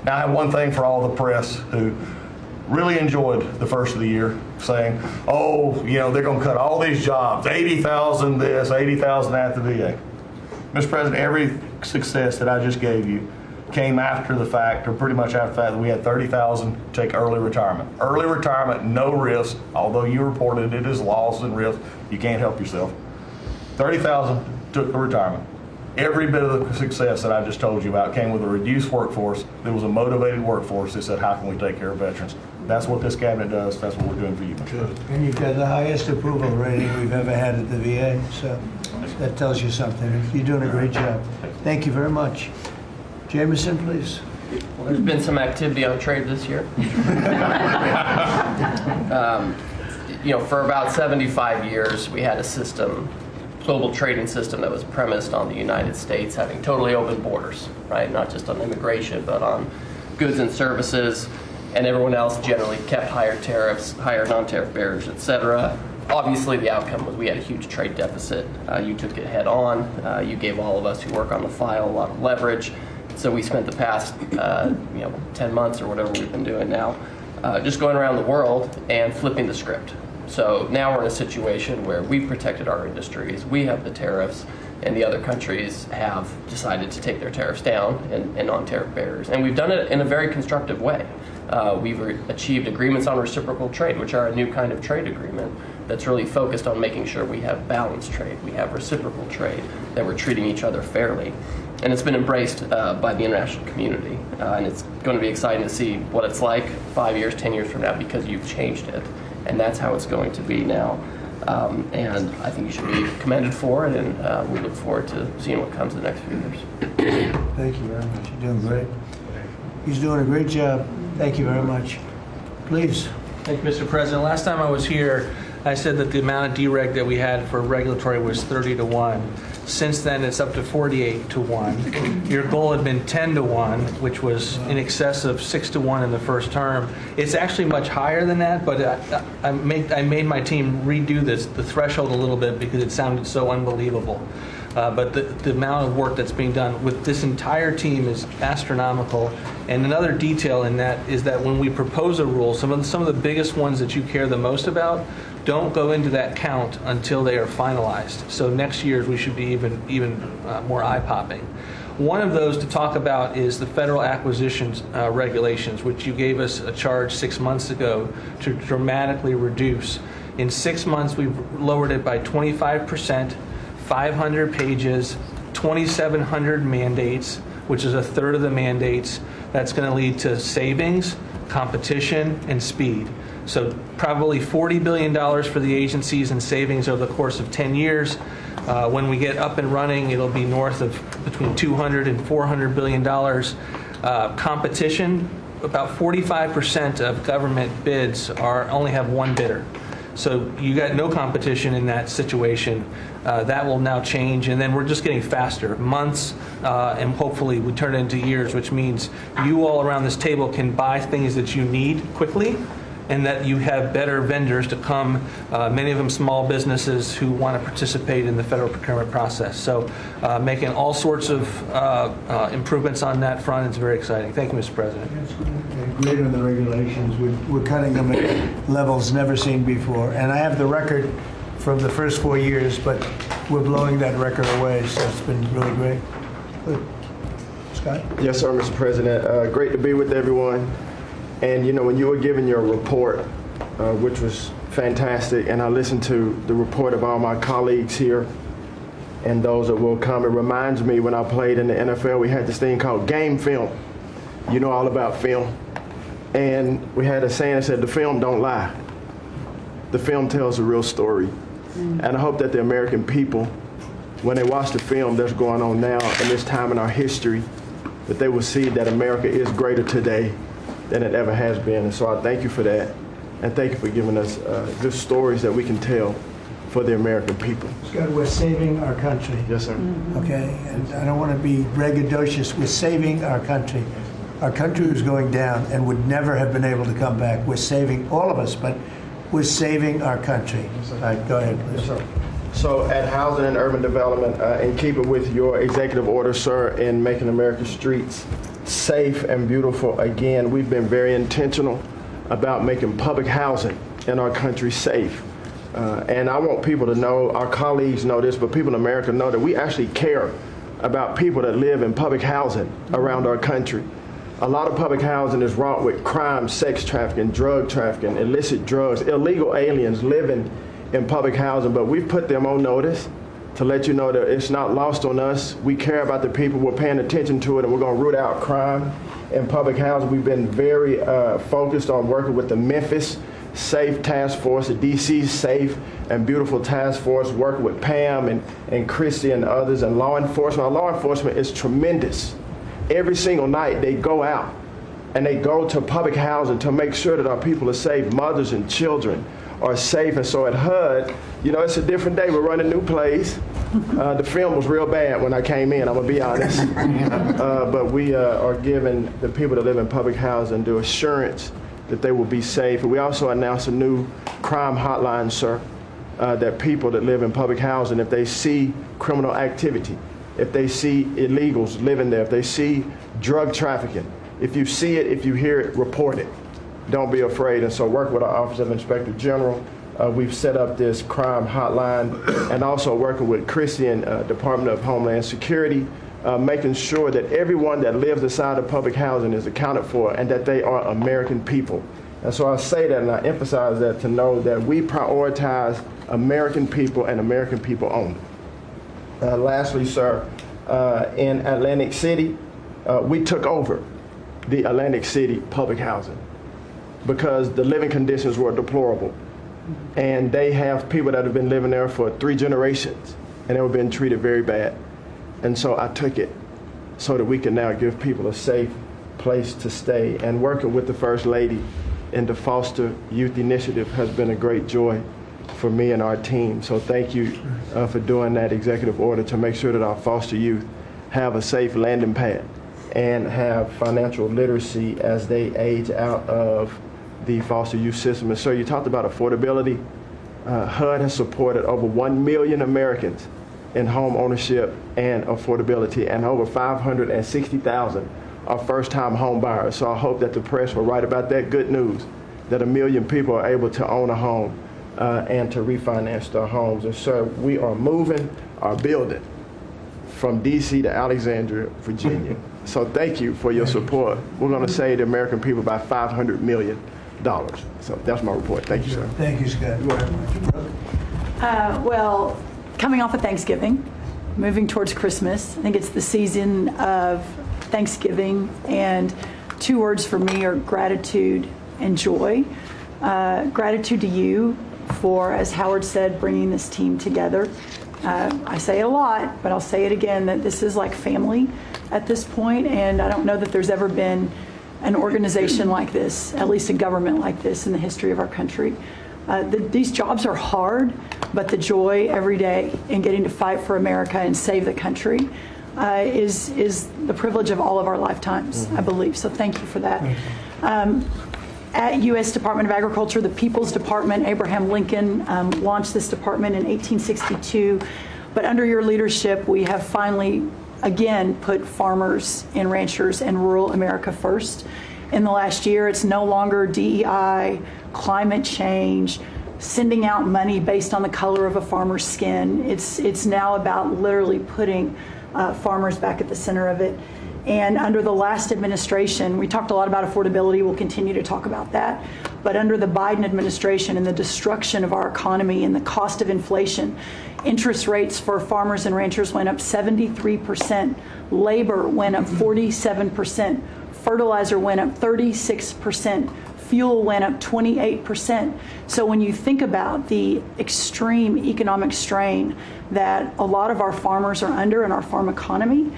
Now I have one thing for all the press who really enjoyed the first of the year, saying, oh, you know, they're going to cut all these jobs, 80,000 this, 80,000 at the VA. Mr. President, every success that I just gave you came after the fact, or pretty much after the fact, that we had 30,000 take early retirement. Early retirement, no risk, although you reported it as loss and risk, you can't help yourself. 30,000 took the retirement. Every bit of the success that I just told you about came with a reduced workforce. There was a motivated workforce that said, how can we take care of veterans? That's what this cabinet does. That's what we're doing for you, Mr. President. And you've got the highest approval rating we've ever had at the VA, so that tells you something. You're doing a great job. Thank you very much. Jameson, please. Well, there's been some activity on trade this year. You know, for about 75 years, we had a system, global trading system, that was premised on the United States having totally open borders, right? Not just on immigration, but on goods and services, and everyone else generally kept higher tariffs, higher non-tariff barriers, et cetera. Obviously, the outcome was we had a huge trade deficit. You took it head on. You gave all of us who work on the file a lot of leverage. So we spent the past 10 months or whatever we've been doing now, just going around the world and flipping the script. So now we're in a situation where we've protected our industries, we have the tariffs, and the other countries have decided to take their tariffs down and non-tariff barriers. And we've done it in a very constructive way. We've achieved agreements on reciprocal trade, which are a new kind of trade agreement that's really focused on making sure we have balanced trade, we have reciprocal trade, that we're treating each other fairly. And it's been embraced by the international community. And it's going to be exciting to see what it's like 5 years, 10 years from now, because you've changed it. And that's how it's going to be now. And I think you should be commended for it, and we look forward to seeing what comes in the next few years. Thank you very much. You're doing great. He's doing a great job. Thank you very much. Please. Thank you, Mr. President. Last time I was here, I said that the amount of dereg that we had for regulatory was 30-1. Since then, it's up to 48-1. Your goal had been 10-1, which was in excess of 6-1 in the first term. It's actually much higher than that, but I made my team redo the threshold a little bit because it sounded so unbelievable. But the amount of work that's being done with this entire team is astronomical. And another detail in that is that when we propose a rule, some of the biggest ones that you care the most about don't go into that count until they are finalized. So next year's we should be even more eye-popping. One of those to talk about is the federal acquisitions regulations, which you gave us a charge 6 months ago to dramatically reduce. In 6 months, we've lowered it by 25%, 500 pages, 2,700 mandates, which is a third of the mandates. That's going to lead to savings, competition, and speed. So probably $40 billion for the agencies in savings over the course of 10 years. When we get up and running, it'll be north of between $200 and $400 billion. Competition, about 45% of government bids only have one bidder. So you got no competition in that situation. That will now change, and then we're just getting faster, months, and hopefully we turn it into years, which means you all around this table can buy things that you need quickly, and that you have better vendors to come, many of them small businesses who want to participate in the federal procurement process. So making all sorts of improvements on that front. It's very exciting. Thank you, Mr. President. Greater than the regulations. We're cutting them at levels never seen before. And I have the record from the first 4 years, but we're blowing that record away, so it's been really great. Good. Scott? Yes, sir, Mr. President. Great to be with everyone. And, you know, when you were giving your report, which was fantastic, and I listened to the report of all my colleagues here and those that will come, it reminds me when I played in the NFL, we had this thing called game film. You know all about film. And we had a saying that said, the film don't lie. The film tells a real story. And I hope that the American people, when they watch the film that's going on now in this time in our history, that they will see that America is greater today than it ever has been. And so I thank you for that. And thank you for giving us good stories that we can tell for the American people. Scott, we're saving our country. Yes, sir. Okay? And I don't want to be braggadocious. We're saving our country. Our country was going down and would never have been able to come back. We're saving all of us, but we're saving our country. All right, go ahead, please. Yes, sir. So at Housing and Urban Development, in keeping with your executive order, sir, in making America's streets safe and beautiful again, we've been very intentional about making public housing in our country safe. And I want people to know, our colleagues know this, but people in America know that we actually care about people that live in public housing around our country. A lot of public housing is wrought with crime, sex trafficking, drug trafficking, illicit drugs, illegal aliens living in public housing, but we've put them on notice to let you know that it's not lost on us. We care about the people, we're paying attention to it, and we're going to root out crime in public housing. We've been very focused on working with the Memphis Safe Task Force, the DC Safe and Beautiful Task Force, working with Pam and Christy and others, and law enforcement. Our law enforcement is tremendous. Every single night they go out and they go to public housing to make sure that our people are safe, mothers and children are safe. And so at HUD, you know, it's a different day. We're running new plays. The film was real bad when I came in, I'm going to be honest. But we are giving the people that live in public housing the assurance that they will be safe. And we also announced a new crime hotline, sir, that people that live in public housing, if they see criminal activity, if they see illegals living there, if they see drug trafficking, if you see it, if you hear it, report it. Don't be afraid. And so work with our Office of Inspector General. We've set up this crime hotline, and also working with Christie and Department of Homeland Security, making sure that everyone that lives inside of public housing is accounted for and that they are American people. And so I say that and I emphasize that to know that we prioritize American people and American people only. Lastly, sir, in Atlantic City, we took over the Atlantic City public housing because the living conditions were deplorable. And they have people that have been living there for 3 generations, and they were being treated very bad. And so I took it so that we can now give people a safe place to stay. And working with the First Lady in the Foster Youth Initiative has been a great joy for me and our team. So thank you for doing that executive order to make sure that our foster youth have a safe landing pad and have financial literacy as they age out of the foster youth system. And sir, you talked about affordability. HUD has supported over 1 million Americans in home ownership and affordability, and over 560,000 are first-time home buyers. So I hope that the press will write about that good news, that 1 million people are able to own a home and to refinance their homes. And sir, we are moving our building from DC to Alexandria, Virginia. So thank you for your support. We're going to save the American people about $500 million. So that's my report. Thank you, sir. Thank you, Scott, very much. Brooke? Well, coming off of Thanksgiving, moving towards Christmas, I think it's the season of Thanksgiving, and 2 words for me are gratitude and joy. Gratitude to you for, as Howard said, bringing this team together. I say it a lot, but I'll say it again, that this is like family at this point, and I don't know that there's ever been an organization like this, at least a government like this in the history of our country. These jobs are hard, but the joy every day in getting to fight for America and save the country is the privilege of all of our lifetimes, I believe. So thank you for that. At U.S. Department of Agriculture, the People's Department, Abraham Lincoln launched this department in 1862. But under your leadership, we have finally, again, put farmers and ranchers and rural America first. In the last year, it's no longer DEI, climate change, sending out money based on the color of a farmer's skin. It's now about literally putting farmers back at the center of it. And under the last administration, we talked a lot about affordability. We'll continue to talk about that. But under the Biden administration and the destruction of our economy and the cost of inflation, interest rates for farmers and ranchers went up 73%. Labor went up 47%. Fertilizer went up 36%. Fuel went up 28%. So when you think about the extreme economic strain that a lot of our farmers are under in our farm economy,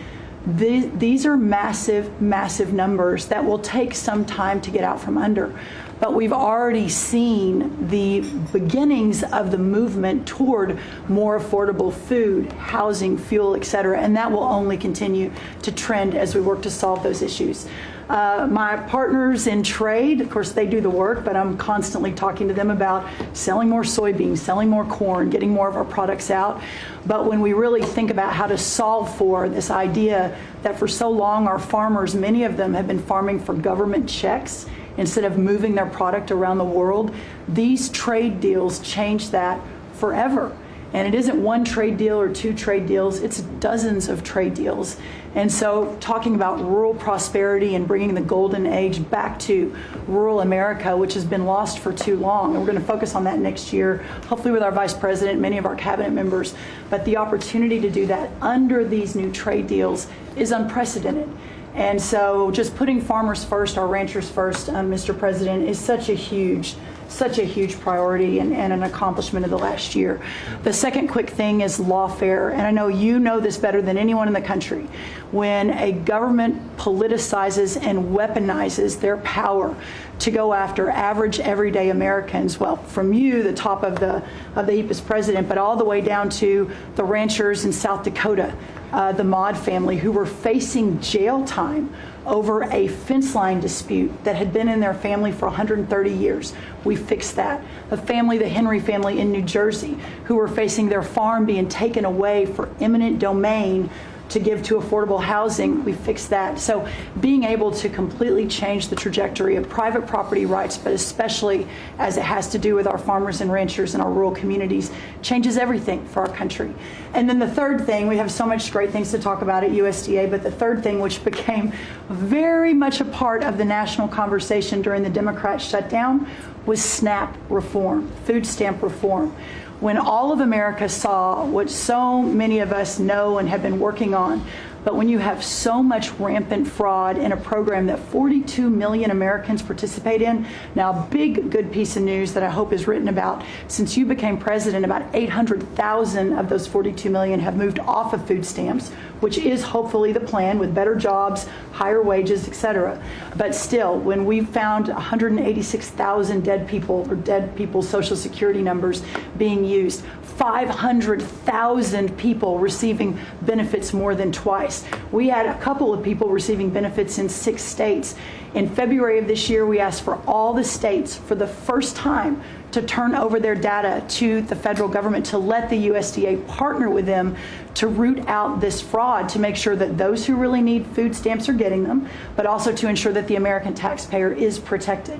these are massive, massive numbers that will take some time to get out from under. But we've already seen the beginnings of the movement toward more affordable food, housing, fuel, et cetera, and that will only continue to trend as we work to solve those issues. My partners in trade, of course, they do the work, but I'm constantly talking to them about selling more soybeans, selling more corn, getting more of our products out. But when we really think about how to solve for this idea that for so long our farmers, many of them have been farming for government checks instead of moving their product around the world, these trade deals change that forever. And it isn't one trade deal or 2 trade deals, it's dozens of trade deals. And so talking about rural prosperity and bringing the golden age back to rural America, which has been lost for too long. And we're going to focus on that next year, hopefully with our vice president, many of our cabinet members. But the opportunity to do that under these new trade deals is unprecedented. And so just putting farmers first, our ranchers first, Mr. President, is such a huge priority and an accomplishment of the last year. The second quick thing is lawfare, and I know you know this better than anyone in the country. When a government politicizes and weaponizes their power to go after average, everyday Americans, well, from you, the top of the HEPA's president, but all the way down to the ranchers in South Dakota, the Maud family, who were facing jail time over a fence line dispute that had been in their family for 130 years. We fixed that. The Henry family in New Jersey, who were facing their farm being taken away for eminent domain to give to affordable housing, we fixed that. So being able to completely change the trajectory of private property rights, but especially as it has to do with our farmers and ranchers and our rural communities, changes everything for our country. And then the third thing, we have so much great things to talk about at USDA, but the third thing, which became very much a part of the national conversation during the Democrat shutdown, was SNAP reform, food stamp reform. When all of America saw what so many of us know and have been working on, but when you have so much rampant fraud in a program that 42 million Americans participate in, now big good piece of news that I hope is written about, since you became president, about 800,000 of those 42 million have moved off of food stamps, which is hopefully the plan with better jobs, higher wages, et cetera. But still, when we found 186,000 dead people's Social Security numbers being used, 500,000 people receiving benefits more than twice. We had a couple of people receiving benefits in 6 states. In February of this year, we asked for all the states for the first time to turn over their data to the federal government, to let the USDA partner with them to root out this fraud, to make sure that those who really need food stamps are getting them, but also to ensure that the American taxpayer is protected.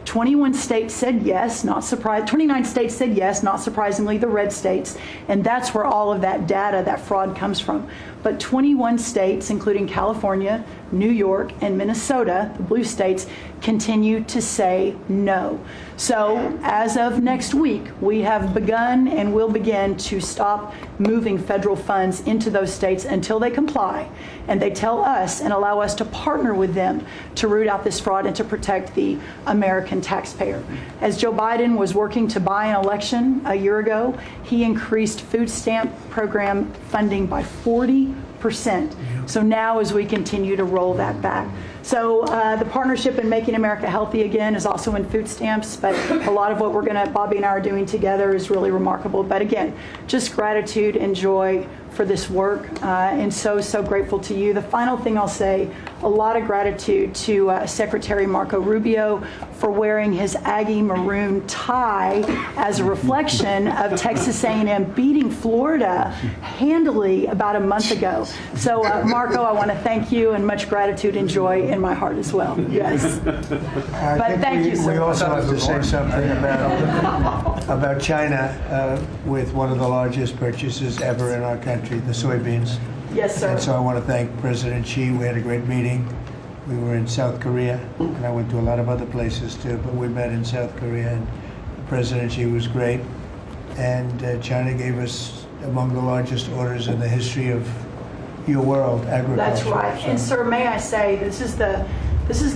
21 states said yes, not surprised. 29 states said yes, not surprisingly, the red states. And that's where all of that data, that fraud comes from. But 21 states, including California, New York, and Minnesota, the blue states, continue to say no. So as of next week, we have begun and will begin to stop moving federal funds into those states until they comply and they tell us and allow us to partner with them to root out this fraud and to protect the American taxpayer. As Joe Biden was working to buy an election a year ago, he increased food stamp program funding by 40%. So now as we continue to roll that back. So the partnership in Making America Healthy Again is also in food stamps, but a lot of what Bobby and I are doing together is really remarkable. But again, just gratitude and joy for this work, and so grateful to you. The final thing I'll say, a lot of gratitude to Secretary Marco Rubio for wearing his Aggie maroon tie as a reflection of Texas A&M beating Florida handily about a month ago. So Marco, I want to thank you, and much gratitude and joy in my heart as well. Yes. But thank you, sir. We also have to say something about China with one of the largest purchases ever in our country, the soybeans. Yes, sir. And so I want to thank President Xi. We had a great meeting. We were in South Korea, and I went to a lot of other places too, but we met in South Korea, and President Xi was great. And China gave us among the largest orders in the history of your world, agriculture. That's right. So. And sir, may I say, this is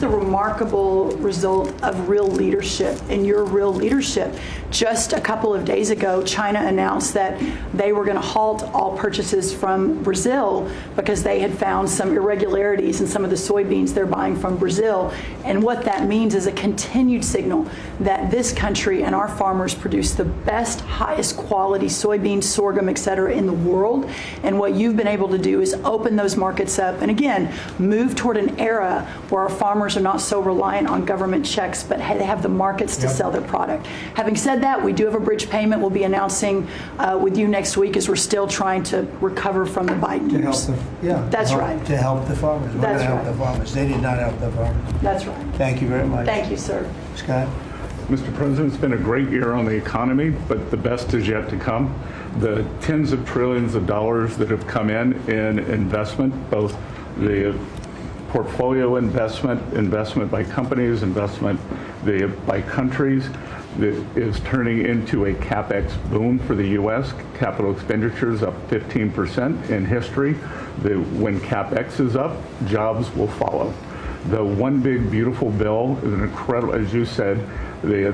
the remarkable result of real leadership and your real leadership. Just a couple of days ago, China announced that they were going to halt all purchases from Brazil because they had found some irregularities in some of the soybeans they're buying from Brazil. And what that means is a continued signal that this country and our farmers produce the best, highest quality soybeans, sorghum, et cetera, in the world. And what you've been able to do is open those markets up and again, move toward an era where our farmers are not so reliant on government checks, but they have the markets to sell their product. Having said that, we do have a bridge payment we'll be announcing with you next week as we're still trying to recover from the Biden years. That's right. To help the farmers. We're going to help the farmers. They did not help the farmers. That's right. Thank you very much. Thank you, sir. Scott? Mr. President, it's been a great year on the economy, but the best is yet to come. The tens of trillions of dollars that have come in investment, both the portfolio investment by companies, investment by countries, that is turning into a CapEx boom for the U.S. Capital expenditures up 15% in history. When CapEx is up, jobs will follow. The One Big Beautiful Bill is an incredible, as you said,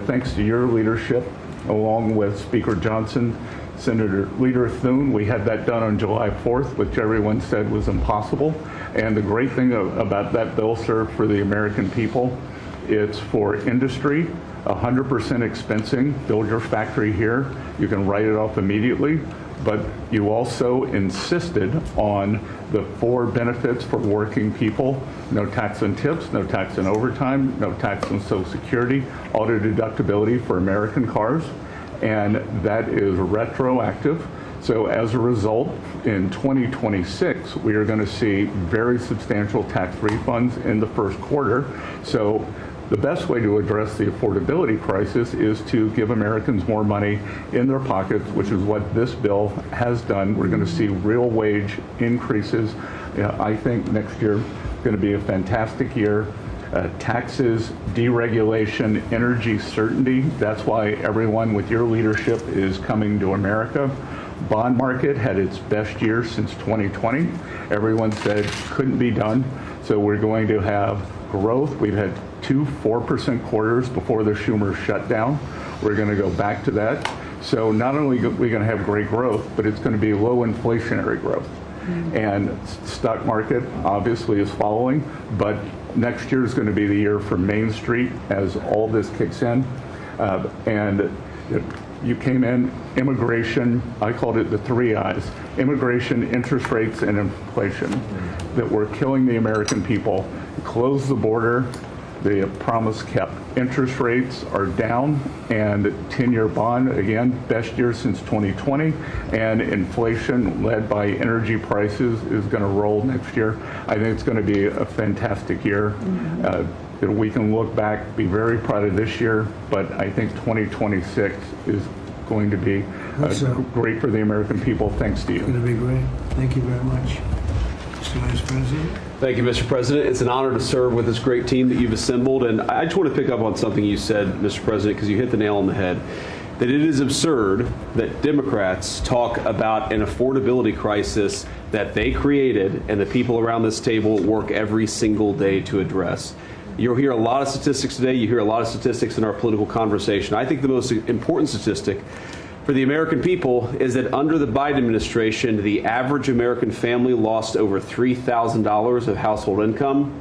thanks to your leadership, along with Speaker Johnson, Senator Leader Thune, we had that done on July 4th, which everyone said was impossible. And the great thing about that bill, sir, for the American people, it's for industry, 100% expensing, build your factory here, you can write it off immediately, but you also insisted on the 4 benefits for working people: no tax on tips, no tax on overtime, no tax on Social Security, auto deductibility for American cars, and that is retroactive. So as a result, in 2026, we are going to see very substantial tax refunds in the first quarter. So the best way to address the affordability crisis is to give Americans more money in their pockets, which is what this bill has done. We're going to see real wage increases. I think next year is going to be a fantastic year. Taxes, deregulation, energy certainty. That's why everyone with your leadership is coming to America. Bond market had its best year since 2020. Everyone said couldn't be done. So we're going to have growth. We've had 2 4% quarters before the Schumer shutdown. We're going to go back to that. So not only are we going to have great growth, but it's going to be low inflationary growth. And stock market obviously is following, but next year is going to be the year for Main Street as all this kicks in. And you came in, immigration, I called it the 3 I's, immigration, interest rates, and inflation, that were killing the American people. Close the border, The promise kept. Interest rates are down, and 10-year bond, again, best year since 2020, and inflation led by energy prices is going to roll next year. I think it's going to be a fantastic year. We can look back, be very proud of this year, but I think 2026 is going to be great for the American people, thanks to you. It's going to be great. Thank you very much. Mr. Vice President. Thank you, Mr. President. It's an honor to serve with this great team that you've assembled. And I just want to pick up on something you said, Mr. President, because you hit the nail on the head, that it is absurd that Democrats talk about an affordability crisis that they created and the people around this table work every single day to address. You'll hear a lot of statistics today. You hear a lot of statistics in our political conversation. I think the most important statistic for the American people is that under the Biden administration, the average American family lost over $3,000 of household income.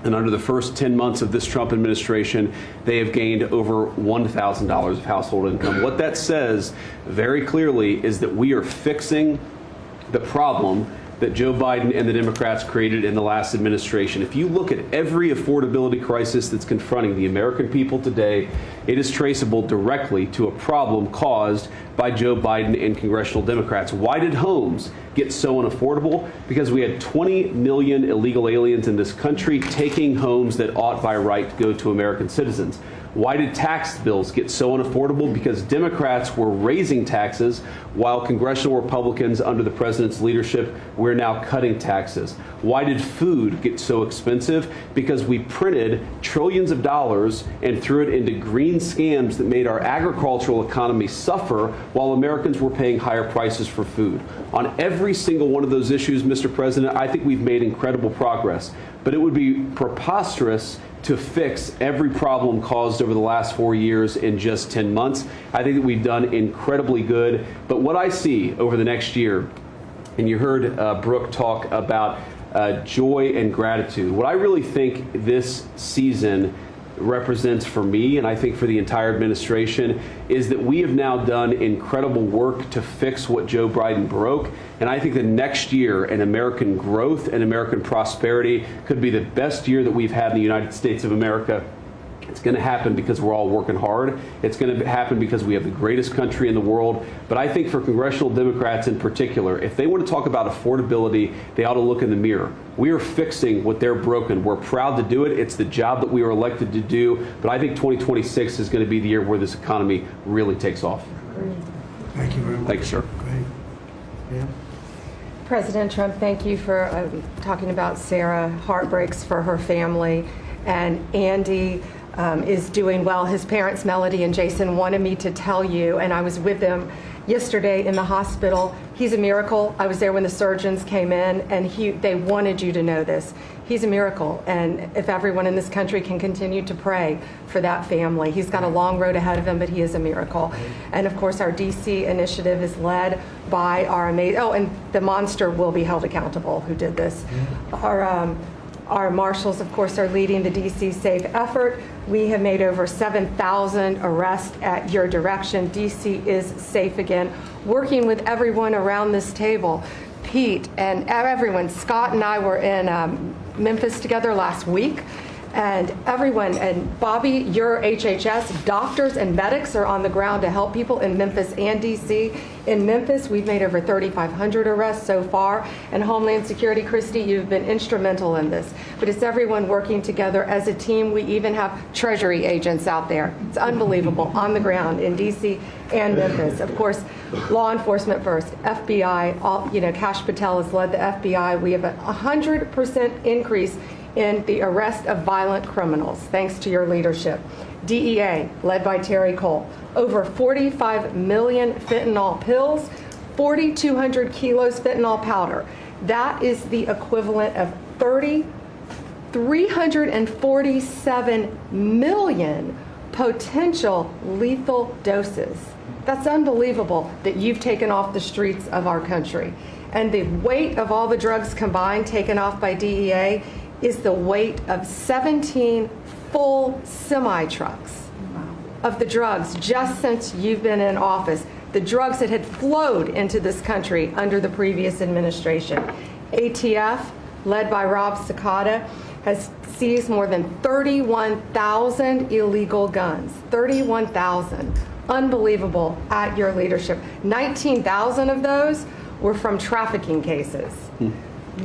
And under the first 10 months of this Trump administration, they have gained over $1,000 of household income. What that says very clearly is that we are fixing the problem that Joe Biden and the Democrats created in the last administration. If you look at every affordability crisis that's confronting the American people today, it is traceable directly to a problem caused by Joe Biden and congressional Democrats. Why did homes get so unaffordable? Because we had 20 million illegal aliens in this country taking homes that ought by right to go to American citizens. Why did tax bills get so unaffordable? Because Democrats were raising taxes while congressional Republicans under the president's leadership were now cutting taxes. Why did food get so expensive? Because we printed trillions of dollars and threw it into green scams that made our agricultural economy suffer while Americans were paying higher prices for food. On every single one of those issues, Mr. President, I think we've made incredible progress. But it would be preposterous to fix every problem caused over the last 4 years in just 10 months. I think that we've done incredibly good. But what I see over the next year, and you heard Brooke talk about joy and gratitude, what I really think this season represents for me, and I think for the entire administration, is that we have now done incredible work to fix what Joe Biden broke. And I think that next year, in American growth and American prosperity, could be the best year that we've had in the United States of America. It's going to happen because we're all working hard. It's going to happen because we have the greatest country in the world. But I think for congressional Democrats in particular, if they want to talk about affordability, they ought to look in the mirror. We are fixing what they're broken. We're proud to do it. It's the job that we were elected to do. But I think 2026 is going to be the year where this economy really takes off. Thank you very much. Thank you, sir. Great. Yeah. President Trump, thank you for talking about Sarah. Heartbreaks for her family. And Andy is doing well. His parents, Melody and Jason, wanted me to tell you, and I was with them yesterday in the hospital. He's a miracle. I was there when the surgeons came in, and they wanted you to know this. He's a miracle, and if everyone in this country can continue to pray for that family. He's got a long road ahead of him, but he is a miracle. And of course, our DC initiative is led by our amazing, and the monster will be held accountable who did this. Our marshals, of course, are leading the DC Safe effort. We have made over 7,000 arrests at your direction. DC is safe again. Working with everyone around this table, Pete and everyone. Scott and I were in Memphis together last week. And everyone, and Bobby, your HHS, doctors and medics are on the ground to help people in Memphis and DC. In Memphis, we've made over 3,500 arrests so far. And Homeland Security, Christy, you've been instrumental in this. But it's everyone working together as a team. We even have Treasury agents out there. It's unbelievable, on the ground in DC and Memphis. Of course, law enforcement first, FBI, Kash Patel has led the FBI. We have a 100% increase in the arrest of violent criminals, thanks to your leadership. DEA, led by Terry Cole, over 45 million fentanyl pills, 4,200 kilos fentanyl powder. That is the equivalent of 347 million potential lethal doses. That's unbelievable that you've taken off the streets of our country. And the weight of all the drugs combined taken off by DEA is the weight of 17 full semi-trucks of the drugs just since you've been in office. The drugs that had flowed into this country under the previous administration. ATF, led by Rob Sakata, has seized more than 31,000 illegal guns. 31,000. Unbelievable at your leadership. 19,000 of those were from trafficking cases.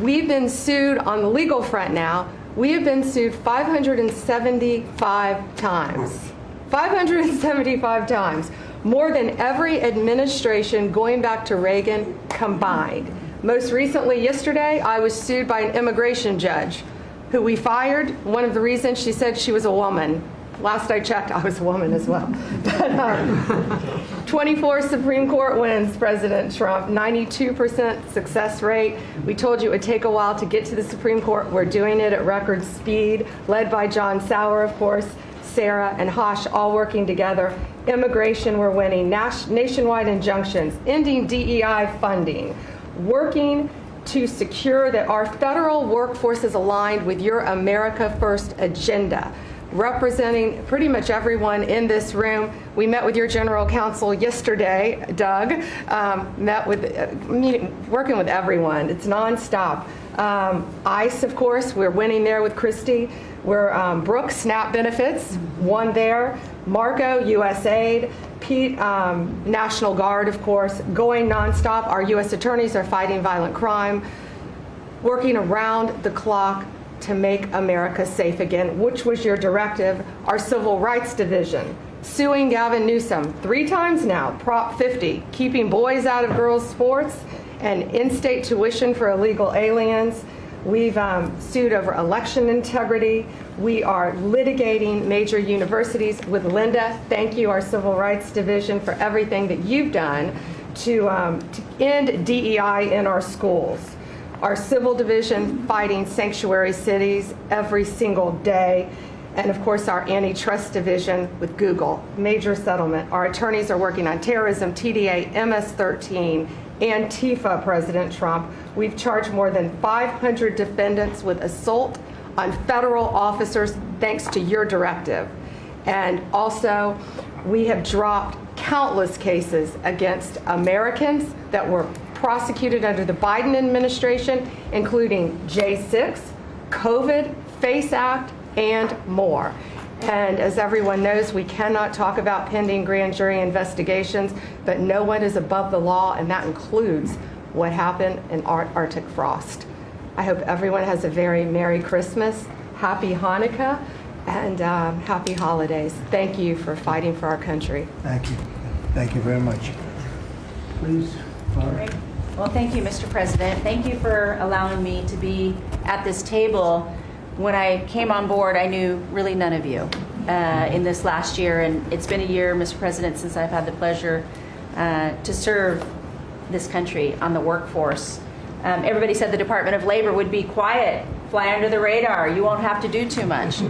We've been sued on the legal front now. We have been sued 575 times. 575 times. More than every administration going back to Reagan combined. Most recently, yesterday, I was sued by an immigration judge who we fired. One of the reasons, she said she was a woman. Last I checked, I was a woman as well. But, 24 Supreme Court wins, President Trump, 92% success rate. We told you it would take a while to get to the Supreme Court. We're doing it at record speed, led by John Sauer, of course, Sarah and Hosh, all working together. Immigration, we're winning. Nationwide injunctions, ending DEI funding, working to secure that our federal workforce is aligned with your America First agenda, representing pretty much everyone in this room. We met with your general counsel yesterday, Doug, working with everyone. It's nonstop. ICE, of course, we're winning there with Christie. We're Brooke, SNAP benefits, won there. Marco, USAID. Pete, National Guard, of course, going nonstop. Our U.S. attorneys are fighting violent crime, working around the clock to make America safe again, which was your directive. Our Civil Rights Division, suing Gavin Newsom 3 times now, Prop 50, keeping boys out of girls' sports, and in-state tuition for illegal aliens. We've sued over election integrity. We are litigating major universities with Linda. Thank you, our Civil Rights Division, for everything that you've done to end DEI in our schools. Our Civil Division fighting sanctuary cities every single day. And of course, our Antitrust Division with Google, major settlement. Our attorneys are working on terrorism, TDA, MS-13, Antifa, President Trump. We've charged more than 500 defendants with assault on federal officers thanks to your directive. And also, we have dropped countless cases against Americans that were prosecuted under the Biden administration, including J6, COVID, FACE Act, and more. And as everyone knows, we cannot talk about pending grand jury investigations, but no one is above the law, and that includes what happened in Arctic frost. I hope everyone has a very Merry Christmas, Happy Hanukkah, and Happy Holidays. Thank you for fighting for our country. Thank you. Thank you very much. Please. Great. Well, thank you, Mr. President. Thank you for allowing me to be at this table. When I came on board, I knew really none of you in this last year, and it's been a year, Mr. President, since I've had the pleasure to serve this country on the workforce. Everybody said the Department of Labor would be quiet, fly under the radar. You won't have to do too much.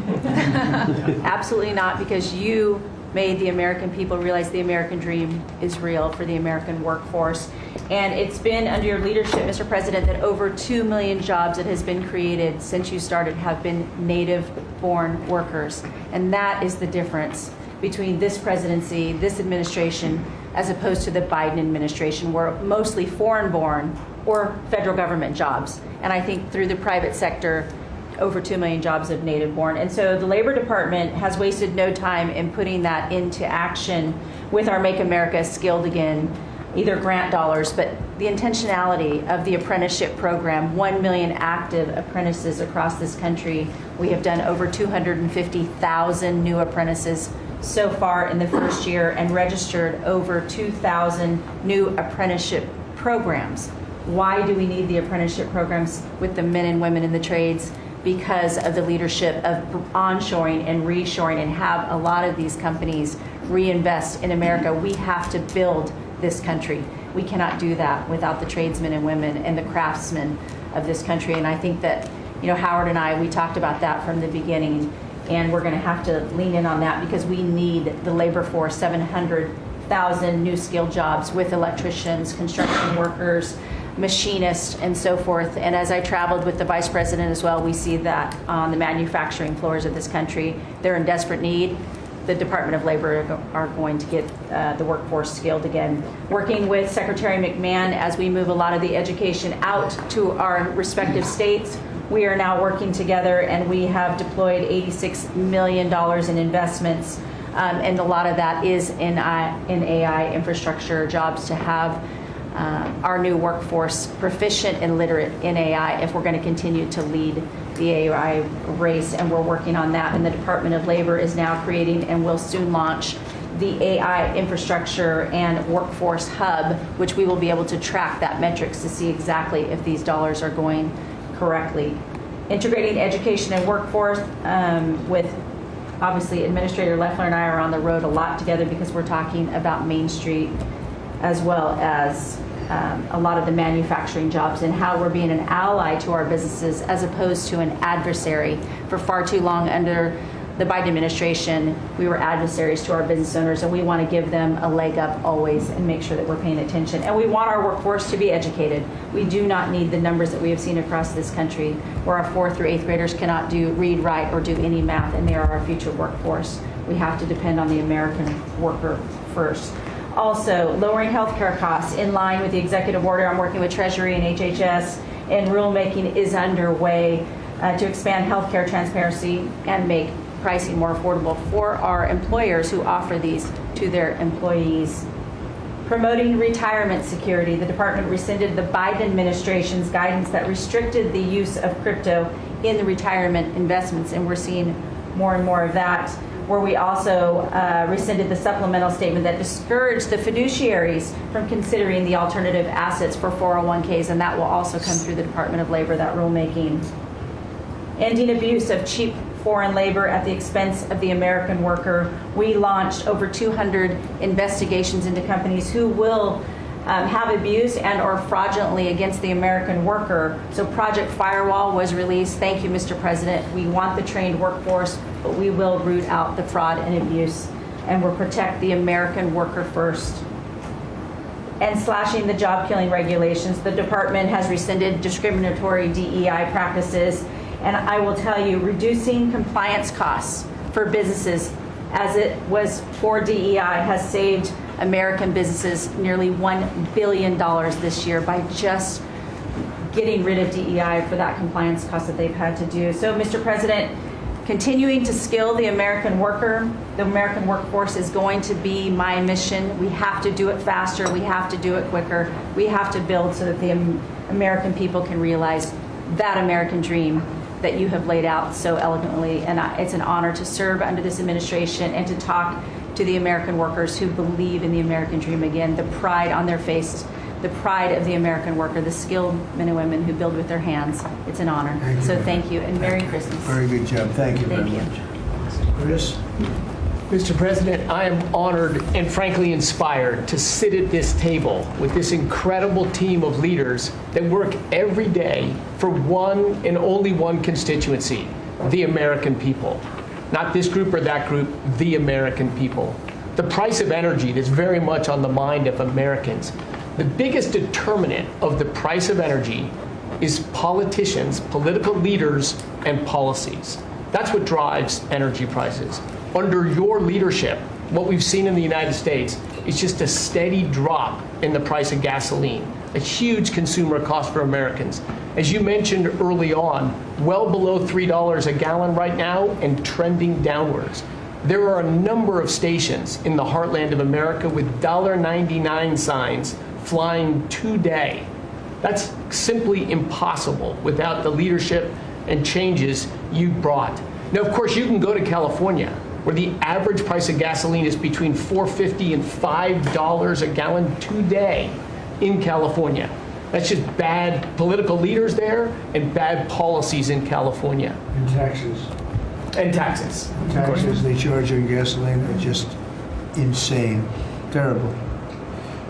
Absolutely not, because you made the American people realize the American dream is real for the American workforce. And it's been under your leadership, Mr. President, that over 2 million jobs that has been created since you started have been native-born workers. And that is the difference between this presidency, this administration, as opposed to the Biden administration, where mostly foreign-born or federal government jobs. And I think through the private sector, over 2 million jobs of native-born. And so the Labor Department has wasted no time in putting that into action with our Make America Skilled Again, either grant dollars, but the intentionality of the apprenticeship program, 1 million active apprentices across this country. We have done over 250,000 new apprentices so far in the first year and registered over 2,000 new apprenticeship programs. Why do we need the apprenticeship programs with the men and women in the trades? Because of the leadership of onshoring and reshoring, and have a lot of these companies reinvest in America. We have to build this country. We cannot do that without the tradesmen and women and the craftsmen of this country. And I think that, Howard and I, we talked about that from the beginning, and we're going to have to lean in on that because we need the labor force, 700,000 new skilled jobs with electricians, construction workers, machinists, and so forth. And as I traveled with the Vice President as well, we see that on the manufacturing floors of this country, they're in desperate need. The Department of Labor are going to get the workforce skilled again. Working with Secretary McMahon as we move a lot of the education out to our respective states, we are now working together, and we have deployed $86 million in investments, and a lot of that is in AI infrastructure jobs to have our new workforce proficient and literate in AI if we're going to continue to lead the AI race, and we're working on that. And the Department of Labor is now creating and will soon launch the AI infrastructure and workforce hub, which we will be able to track that metrics to see exactly if these dollars are going correctly. Integrating education and workforce with, obviously, Administrator Loeffler and I are on the road a lot together because we're talking about Main Street as well as a lot of the manufacturing jobs and how we're being an ally to our businesses as opposed to an adversary. For far too long under the Biden administration, we were adversaries to our business owners, and we want to give them a leg up always and make sure that we're paying attention. And we want our workforce to be educated. We do not need the numbers that we have seen across this country where our 4th through 8th graders cannot read, write, or do any math, and they are our future workforce. We have to depend on the American worker first. Also, lowering healthcare costs in line with the executive order. I'm working with Treasury and HHS, and rulemaking is underway to expand healthcare transparency and make pricing more affordable for our employers who offer these to their employees. Promoting retirement security. The department rescinded the Biden administration's guidance that restricted the use of crypto in the retirement investments, and we're seeing more and more of that, where we also rescinded the supplemental statement that discouraged the fiduciaries from considering the alternative assets for 401ks, and that will also come through the Department of Labor, that rulemaking. Ending abuse of cheap foreign labor at the expense of the American worker. We launched over 200 investigations into companies who will have abuse and or fraudulently against the American worker. So Project Firewall was released. Thank you, Mr. President. We want the trained workforce, but we will root out the fraud and abuse, and we'll protect the American worker first. And slashing the job-killing regulations. The department has rescinded discriminatory DEI practices, and I will tell you, reducing compliance costs for businesses as it was for DEI has saved American businesses nearly $1 billion this year by just getting rid of DEI for that compliance cost that they've had to do. So, Mr. President, continuing to skill the American worker, the American workforce is going to be my mission. We have to do it faster. We have to do it quicker. We have to build so that the American people can realize that American dream that you have laid out so eloquently. And it's an honor to serve under this administration and to talk to the American workers who believe in the American dream again, the pride on their face, the pride of the American worker, the skilled men and women who build with their hands. It's an honor. Thank you, and Merry Christmas. Very good job. Thank you very much. Chris? Mr. President, I am honored and frankly inspired to sit at this table with this incredible team of leaders that work every day for one and only one constituency, the American people. Not this group or that group, the American people. The price of energy is very much on the mind of Americans. The biggest determinant of the price of energy is politicians, political leaders, and policies. That's what drives energy prices. Under your leadership, what we've seen in the United States is just a steady drop in the price of gasoline, a huge consumer cost for Americans. As you mentioned early on, well below $3 a gallon right now and trending downwards. There are a number of stations in the heartland of America with $1.99 signs flying today. That's simply impossible without the leadership and changes you brought. Now, of course, you can go to California, where the average price of gasoline is between $4.50 and $5 a gallon today in California. That's just bad political leaders there and bad policies in California. And taxes. And taxes. Taxes they charge on gasoline are just insane. Terrible.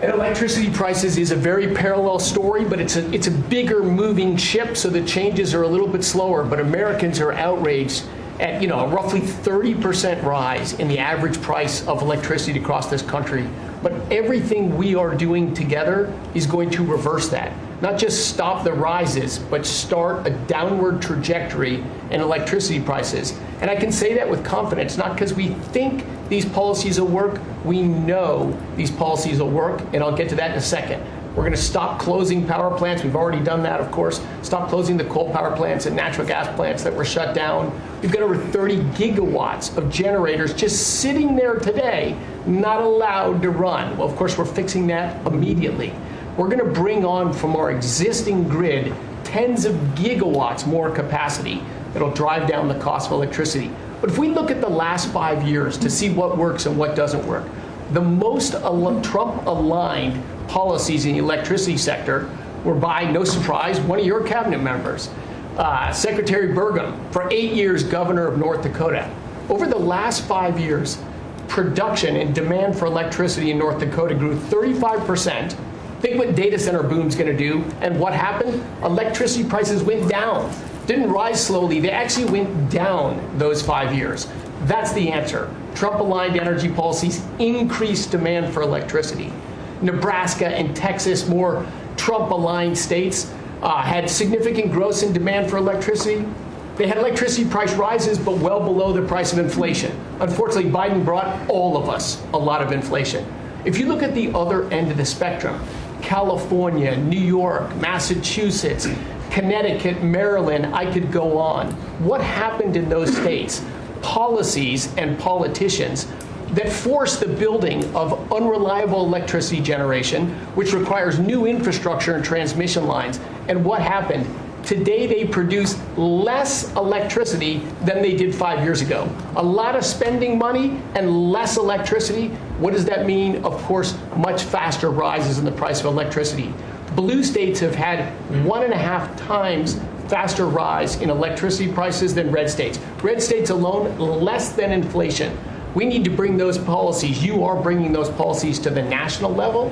And electricity prices is a very parallel story, but it's a bigger moving ship, so the changes are a little bit slower. But Americans are outraged at a roughly 30% rise in the average price of electricity across this country. But everything we are doing together is going to reverse that. Not just stop the rises, but start a downward trajectory in electricity prices. And I can say that with confidence, not because we think these policies will work. We know these policies will work, and I'll get to that in a second. We're going to stop closing power plants. We've already done that, of course. Stop closing the coal power plants and natural gas plants that were shut down. We've got over 30 gigawatts of generators just sitting there today, not allowed to run. Well, of course, we're fixing that immediately. We're going to bring on from our existing grid tens of gigawatts more capacity that'll drive down the cost of electricity. But if we look at the last 5 years to see what works and what doesn't work, the most Trump-aligned policies in the electricity sector were by, no surprise, one of your cabinet members, Secretary Burgum, for 8 years governor of North Dakota. Over the last 5 years, production and demand for electricity in North Dakota grew 35%. Think what data center boom's going to do. And what happened? Electricity prices went down. Didn't rise slowly. They actually went down those 5 years. That's the answer. Trump-aligned energy policies increased demand for electricity. Nebraska and Texas, more Trump-aligned states, had significant growth in demand for electricity. They had electricity price rises, but well below the price of inflation. Unfortunately, Biden brought all of us a lot of inflation. If you look at the other end of the spectrum, California, New York, Massachusetts, Connecticut, Maryland, I could go on. What happened in those states? Policies and politicians that force the building of unreliable electricity generation, which requires new infrastructure and transmission lines. And what happened? Today they produce less electricity than they did 5 years ago. A lot of spending money and less electricity. What does that mean? Of course, much faster rises in the price of electricity. Blue states have had 1.5 times faster rise in electricity prices than red states. Red states alone, less than inflation. We need to bring those policies. You are bringing those policies to the national level.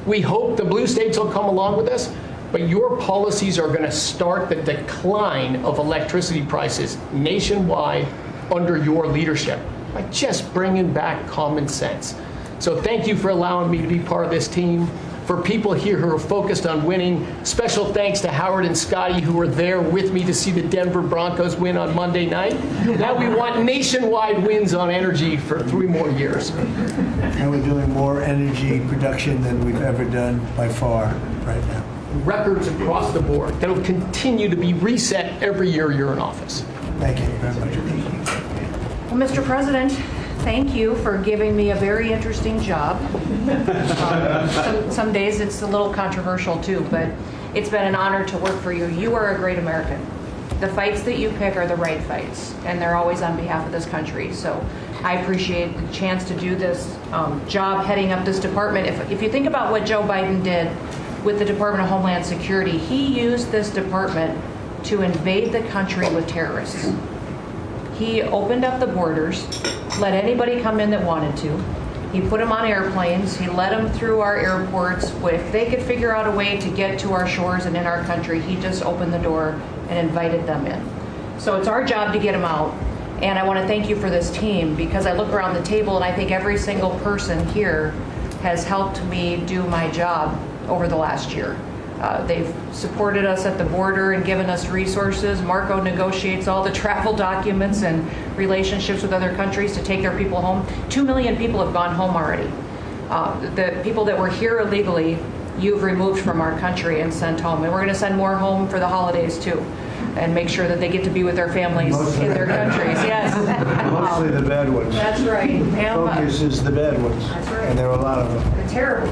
We hope the blue states will come along with us, but your policies are going to start the decline of electricity prices nationwide under your leadership by just bringing back common sense. So thank you for allowing me to be part of this team. For people here who are focused on winning, special thanks to Howard and Scotty who were there with me to see the Denver Broncos win on Monday night. Now we want nationwide wins on energy for 3 more years. And we're doing more energy production than we've ever done by far right now. Records across the board that will continue to be reset every year you're in office. Thank you very much. Well, Mr. President, thank you for giving me a very interesting job. Some days it's a little controversial too, but it's been an honor to work for you. You are a great American. The fights that you pick are the right fights, and they're always on behalf of this country. So I appreciate the chance to do this job heading up this department. If you think about what Joe Biden did with the Department of Homeland Security, he used this department to invade the country with terrorists. He opened up the borders, let anybody come in that wanted to. He put them on airplanes. He let them through our airports. If they could figure out a way to get to our shores and in our country, he just opened the door and invited them in. So it's our job to get them out. And I want to thank you for this team, because I look around the table and I think every single person here has helped me do my job over the last year. They've supported us at the border and given us resources. Marco negotiates all the travel documents and relationships with other countries to take their people home. 2 million people have gone home already. The people that were here illegally, you've removed from our country and sent home. And we're going to send more home for the holidays too, and make sure that they get to be with their families in their countries. Yes. Mostly the bad ones. That's right. Focus is the bad ones. That's right. And there are a lot of them. The terrible,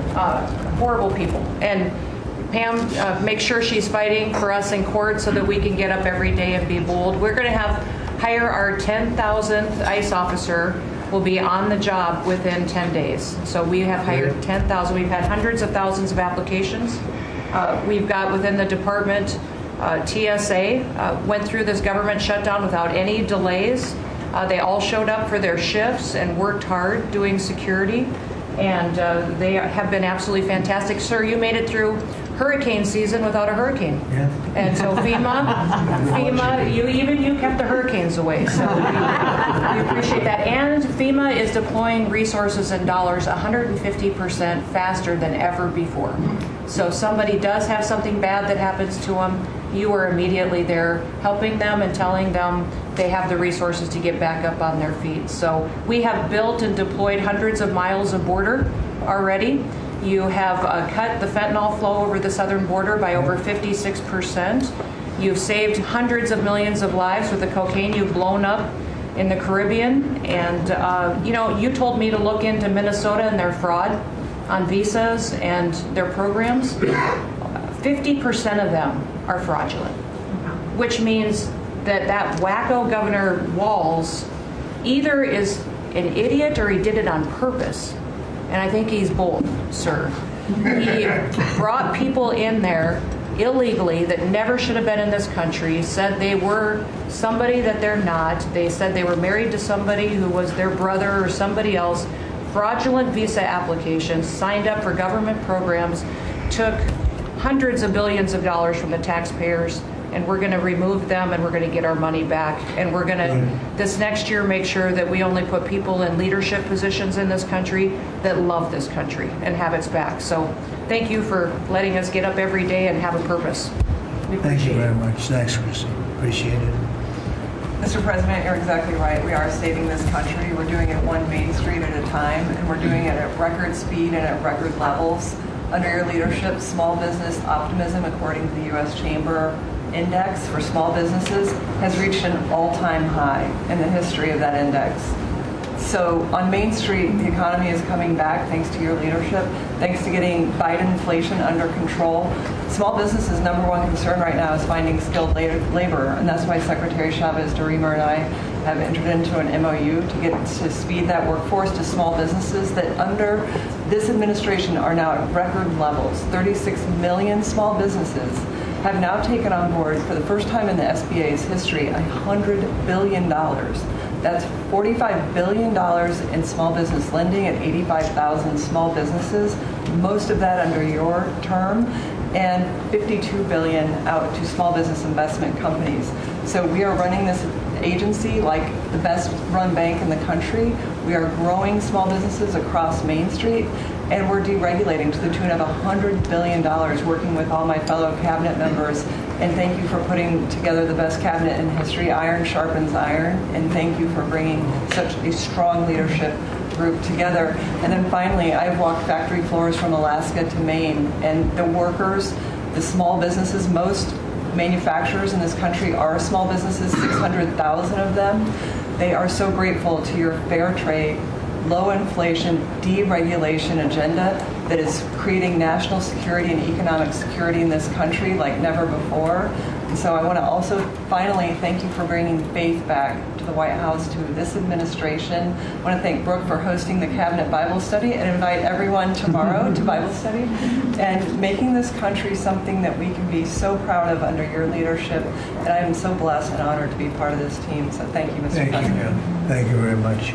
horrible people. And Pam makes sure she's fighting for us in court so that we can get up every day and be bold. We're going to hire our 10,000th ICE officer. Will be on the job within 10 days. So we have hired 10,000. We've had hundreds of thousands of applications. We've got within the department, TSA went through this government shutdown without any delays. They all showed up for their shifts and worked hard doing security. And they have been absolutely fantastic. Sir, you made it through hurricane season without a hurricane. Yeah. And so FEMA, you kept the hurricanes away. So we appreciate that. And FEMA is deploying resources and dollars 150% faster than ever before. So somebody does have something bad that happens to them, you are immediately there helping them and telling them they have the resources to get back up on their feet. So we have built and deployed hundreds of miles of border already. You have cut the fentanyl flow over the southern border by over 56%. You've saved hundreds of millions of lives with the cocaine you've blown up in the Caribbean. And, you told me to look into Minnesota and their fraud on visas and their programs. 50% of them are fraudulent, which means that wacko Governor Walz either is an idiot or he did it on purpose. And I think he's both, sir. He brought people in there illegally that never should have been in this country, said they were somebody that they're not. They said they were married to somebody who was their brother or somebody else. Fraudulent visa applications, signed up for government programs, took hundreds of billions of dollars from the taxpayers, and we're going to remove them and we're going to get our money back. And we're going to, this next year, make sure that we only put people in leadership positions in this country that love this country and have its back. So thank you for letting us get up every day and have a purpose. We Thank appreciate you very it. much. Thanks, Chrissy. Appreciate it. Mr. President, you're exactly right. We are saving this country. We're doing it one Main Street at a time, and we're doing it at record speed and at record levels. Under your leadership, small business optimism, according to the U.S. Chamber Index for small businesses, has reached an all-time high in the history of that index. So on Main Street, the economy is coming back thanks to your leadership, thanks to getting Biden inflation under control. Small businesses' number one concern right now is finding skilled labor, and that's why Secretary Chavez DeRemer and I have entered into an MOU to speed that workforce to small businesses that under this administration are now at record levels. 36 million small businesses have now taken on board, for the first time in the SBA's history, $100 billion. That's $45 billion in small business lending at 85,000 small businesses, most of that under your term, and $52 billion out to small business investment companies. So we are running this agency like the best run bank in the country. We are growing small businesses across Main Street, and we're deregulating to the tune of $100 billion, working with all my fellow cabinet members. And thank you for putting together the best cabinet in history. Iron sharpens iron, and thank you for bringing such a strong leadership group together. And then finally, I've walked factory floors from Alaska to Maine, and the workers, the small businesses, most manufacturers in this country are small businesses, 600,000 of them. They are so grateful to your fair trade, low inflation, deregulation agenda that is creating national security and economic security in this country like never before. And so I want to also finally thank you for bringing faith back to the White House, to this administration. I want to thank Brooke for hosting the Cabinet Bible Study and invite everyone tomorrow to Bible study and making this country something that we can be so proud of under your leadership. And I am so blessed and honored to be part of this team. So thank you, Mr. President. Thank you very much.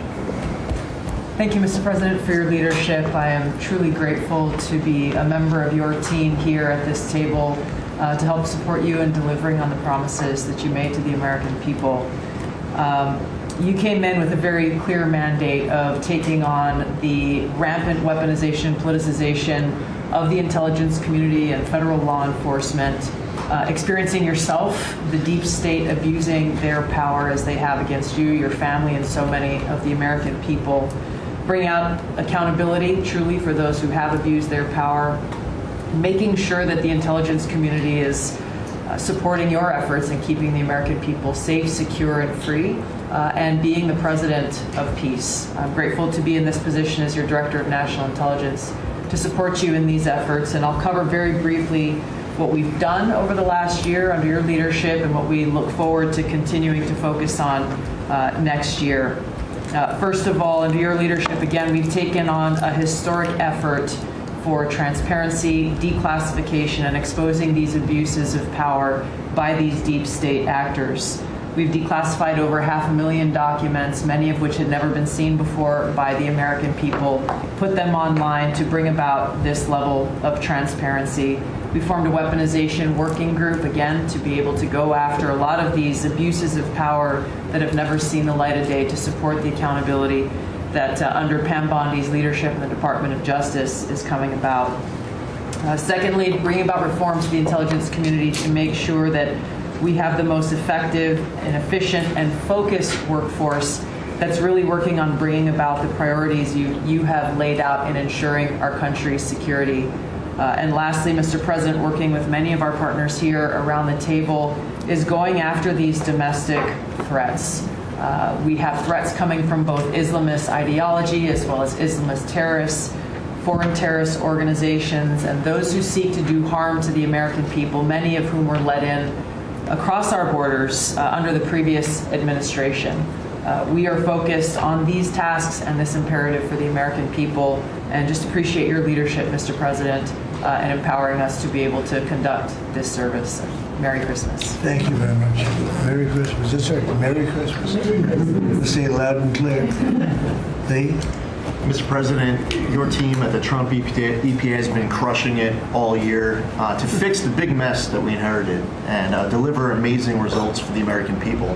Thank you, Mr. President, for your leadership. I am truly grateful to be a member of your team here at this table to help support you in delivering on the promises that you made to the American people. You came in with a very clear mandate of taking on the rampant weaponization, politicization of the intelligence community and federal law enforcement, experiencing yourself, the deep state abusing their power as they have against you, your family, and so many of the American people. Bring out accountability truly for those who have abused their power, making sure that the intelligence community is supporting your efforts in keeping the American people safe, secure, and free, and being the president of peace. I'm grateful to be in this position as your Director of National Intelligence to support you in these efforts, and I'll cover very briefly what we've done over the last year under your leadership and what we look forward to continuing to focus on next year. First of all, under your leadership, again, we've taken on a historic effort for transparency, declassification, and exposing these abuses of power by these deep state actors. We've declassified over 500,000 documents, many of which had never been seen before by the American people, put them online to bring about this level of transparency. We formed a weaponization working group, again, to be able to go after a lot of these abuses of power that have never seen the light of day, to support the accountability that under Pam Bondi's leadership in the Department of Justice is coming about. Secondly, bringing about reforms to the intelligence community to make sure that we have the most effective and efficient and focused workforce that's really working on bringing about the priorities you have laid out in ensuring our country's security. And lastly, Mr. President, working with many of our partners here around the table is going after these domestic threats. We have threats coming from both Islamist ideology as well as Islamist terrorists, foreign terrorist organizations, and those who seek to do harm to the American people, many of whom were let in across our borders under the previous administration. We are focused on these tasks and this imperative for the American people, and just appreciate your leadership, Mr. President, in empowering us to be able to conduct this service. Merry Christmas. Thank you very much. Merry Christmas. That's right. Merry Christmas. Say it loud and clear. Lee? Mr. President, your team at the Trump EPA has been crushing it all year to fix the big mess that we inherited and deliver amazing results for the American people.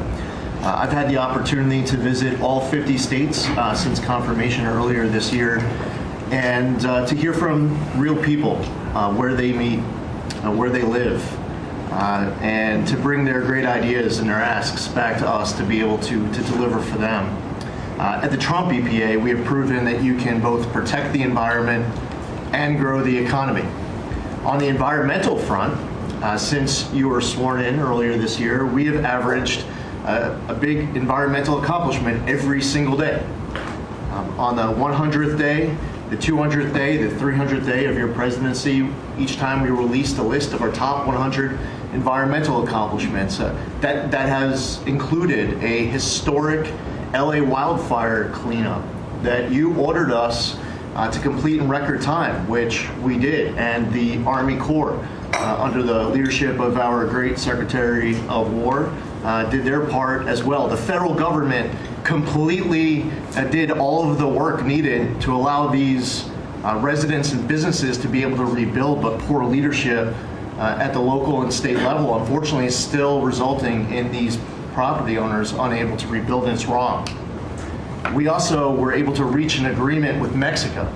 I've had the opportunity to visit all 50 states since confirmation earlier this year, and to hear from real people where they meet, where they live, and to bring their great ideas and their asks back to us to be able to deliver for them. At the Trump EPA, we have proven that you can both protect the environment and grow the economy. On the environmental front, since you were sworn in earlier this year, we have averaged a big environmental accomplishment every single day. On the 100th day, the 200th day, the 300th day of your presidency, each time we released a list of our top 100 environmental accomplishments. That has included a historic LA wildfire cleanup that you ordered us to complete in record time, which we did, and the Army Corps, under the leadership of our great Secretary of War, did their part as well. The federal government completely did all of the work needed to allow these residents and businesses to be able to rebuild, but poor leadership at the local and state level, unfortunately, is still resulting in these property owners unable to rebuild, and it's wrong. We also were able to reach an agreement with Mexico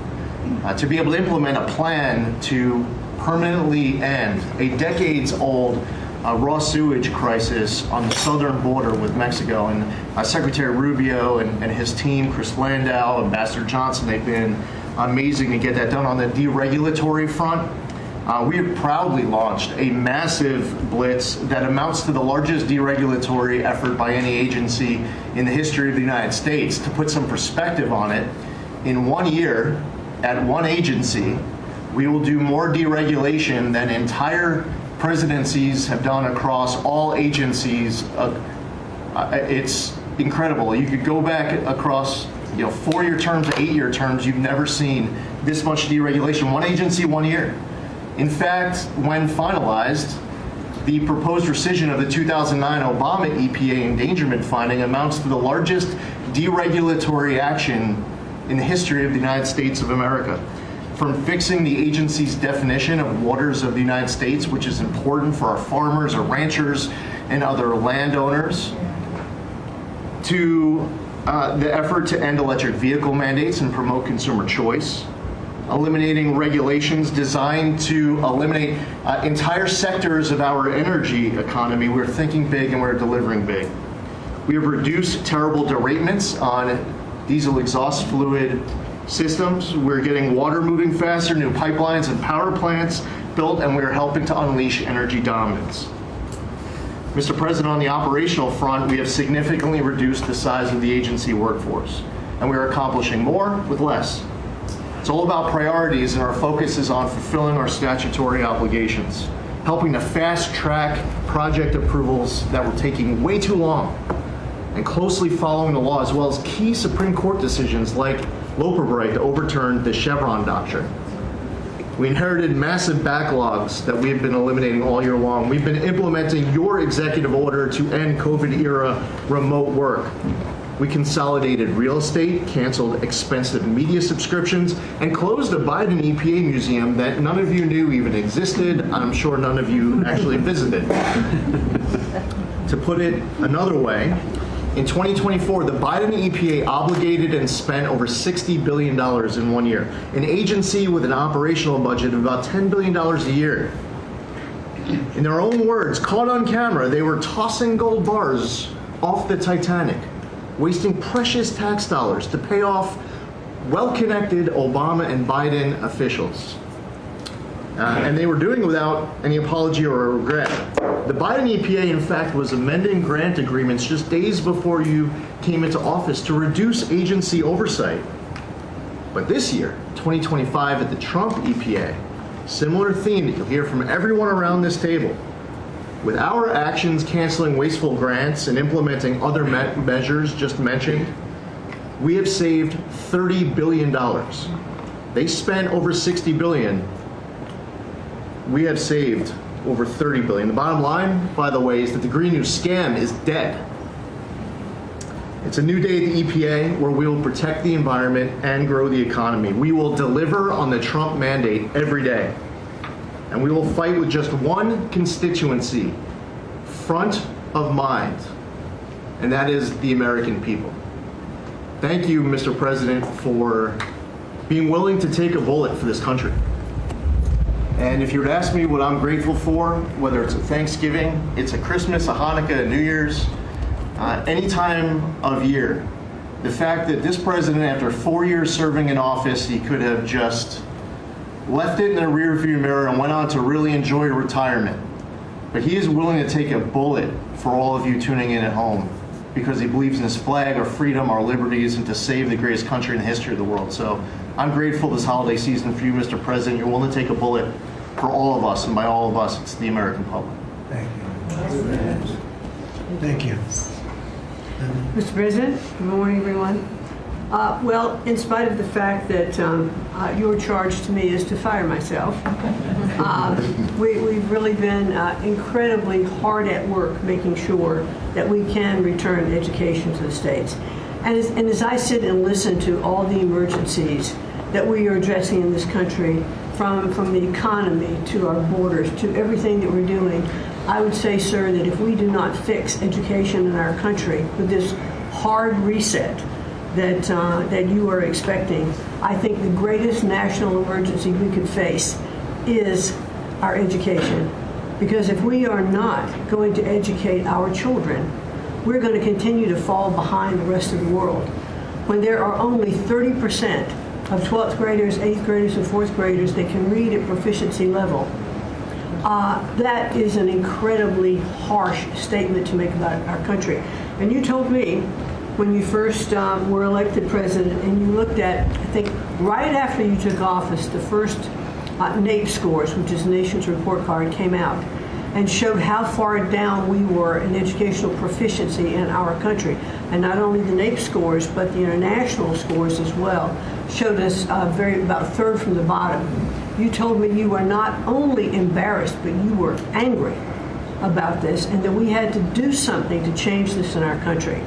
to be able to implement a plan to permanently end a decades-old raw sewage crisis on the southern border with Mexico. And Secretary Rubio and his team, Chris Landau, Ambassador Johnson, they've been amazing to get that done. On the deregulatory front, we have proudly launched a massive blitz that amounts to the largest deregulatory effort by any agency in the history of the United States. To put some perspective on it, in 1 year, at one agency, we will do more deregulation than entire presidencies have done across all agencies. It's incredible. You could go back across 4-year terms, 8-year terms, you've never seen this much deregulation. One agency, 1 year. In fact, when finalized, the proposed rescission of the 2009 Obama EPA endangerment finding amounts to the largest deregulatory action in the history of the United States of America. From fixing the agency's definition of waters of the United States, which is important for our farmers, our ranchers, and other landowners, to the effort to end electric vehicle mandates and promote consumer choice, eliminating regulations designed to eliminate entire sectors of our energy economy. We're thinking big and we're delivering big. We have reduced terrible derailments on diesel exhaust fluid systems. We're getting water moving faster, new pipelines and power plants built, and we're helping to unleash energy dominance. Mr. President, on the operational front, we have significantly reduced the size of the agency workforce, and we are accomplishing more with less. It's all about priorities, and our focus is on fulfilling our statutory obligations, helping to fast-track project approvals that were taking way too long, and closely following the law, as well as key Supreme Court decisions like Loper-Bright to overturn the Chevron doctrine. We inherited massive backlogs that we have been eliminating all year long. We've been implementing your executive order to end COVID-era remote work. We consolidated real estate, canceled expensive media subscriptions, and closed a Biden EPA museum that none of you knew even existed. I'm sure none of you actually visited. To put it another way, in 2024, the Biden EPA obligated and spent over $60 billion in 1 year, an agency with an operational budget of about $10 billion a year. In their own words, caught on camera, they were tossing gold bars off the Titanic. wasting precious tax dollars to pay off well-connected Obama and Biden officials. And they were doing it without any apology or regret. The Biden EPA, in fact, was amending grant agreements just days before you came into office to reduce agency oversight. But this year, 2025, at the Trump EPA, similar theme that you'll hear from everyone around this table. With our actions canceling wasteful grants and implementing other measures just mentioned, we have saved $30 billion. They spent over $60 billion. We have saved over $30 billion. The bottom line, by the way, is that the Green New scam is dead. It's a new day at the EPA where we will protect the environment and grow the economy. We will deliver on the Trump mandate every day. And we will fight with just one constituency front of mind, and that is the American people. Thank you, Mr. President, for being willing to take a bullet for this country. And if you were to ask me what I'm grateful for, whether it's a Thanksgiving, it's a Christmas, a Hanukkah, a New Year's, any time of year, the fact that this president, after 4 years serving in office, he could have just left it in the rearview mirror and went on to really enjoy retirement. But he is willing to take a bullet for all of you tuning in at home because he believes in his flag, our freedom, our liberties, and to save the greatest country in the history of the world. So I'm grateful this holiday season for you, Mr. President. You're willing to take a bullet for all of us, and by all of us, it's the American public. Thank you. Thank you. Mr. President, good morning, everyone. Well, in spite of the fact that your charge to me is to fire myself, we've really been incredibly hard at work making sure that we can return education to the states. And as I sit and listen to all the emergencies that we are addressing in this country, from the economy to our borders to everything that we're doing, I would say, sir, that if we do not fix education in our country with this hard reset that you are expecting, I think the greatest national emergency we could face is our education. Because if we are not going to educate our children, we're going to continue to fall behind the rest of the world. When there are only 30% of 12th graders, 8th graders, and 4th graders that can read at proficiency level, that is an incredibly harsh statement to make about our country. And you told me when you first were elected president and you looked at, I think, right after you took office, the first NAEP scores, which is the Nation's Report Card, came out and showed how far down we were in educational proficiency in our country. And not only the NAEP scores, but the international scores as well showed us about a third from the bottom. You told me you were not only embarrassed, but you were angry about this and that we had to do something to change this in our country.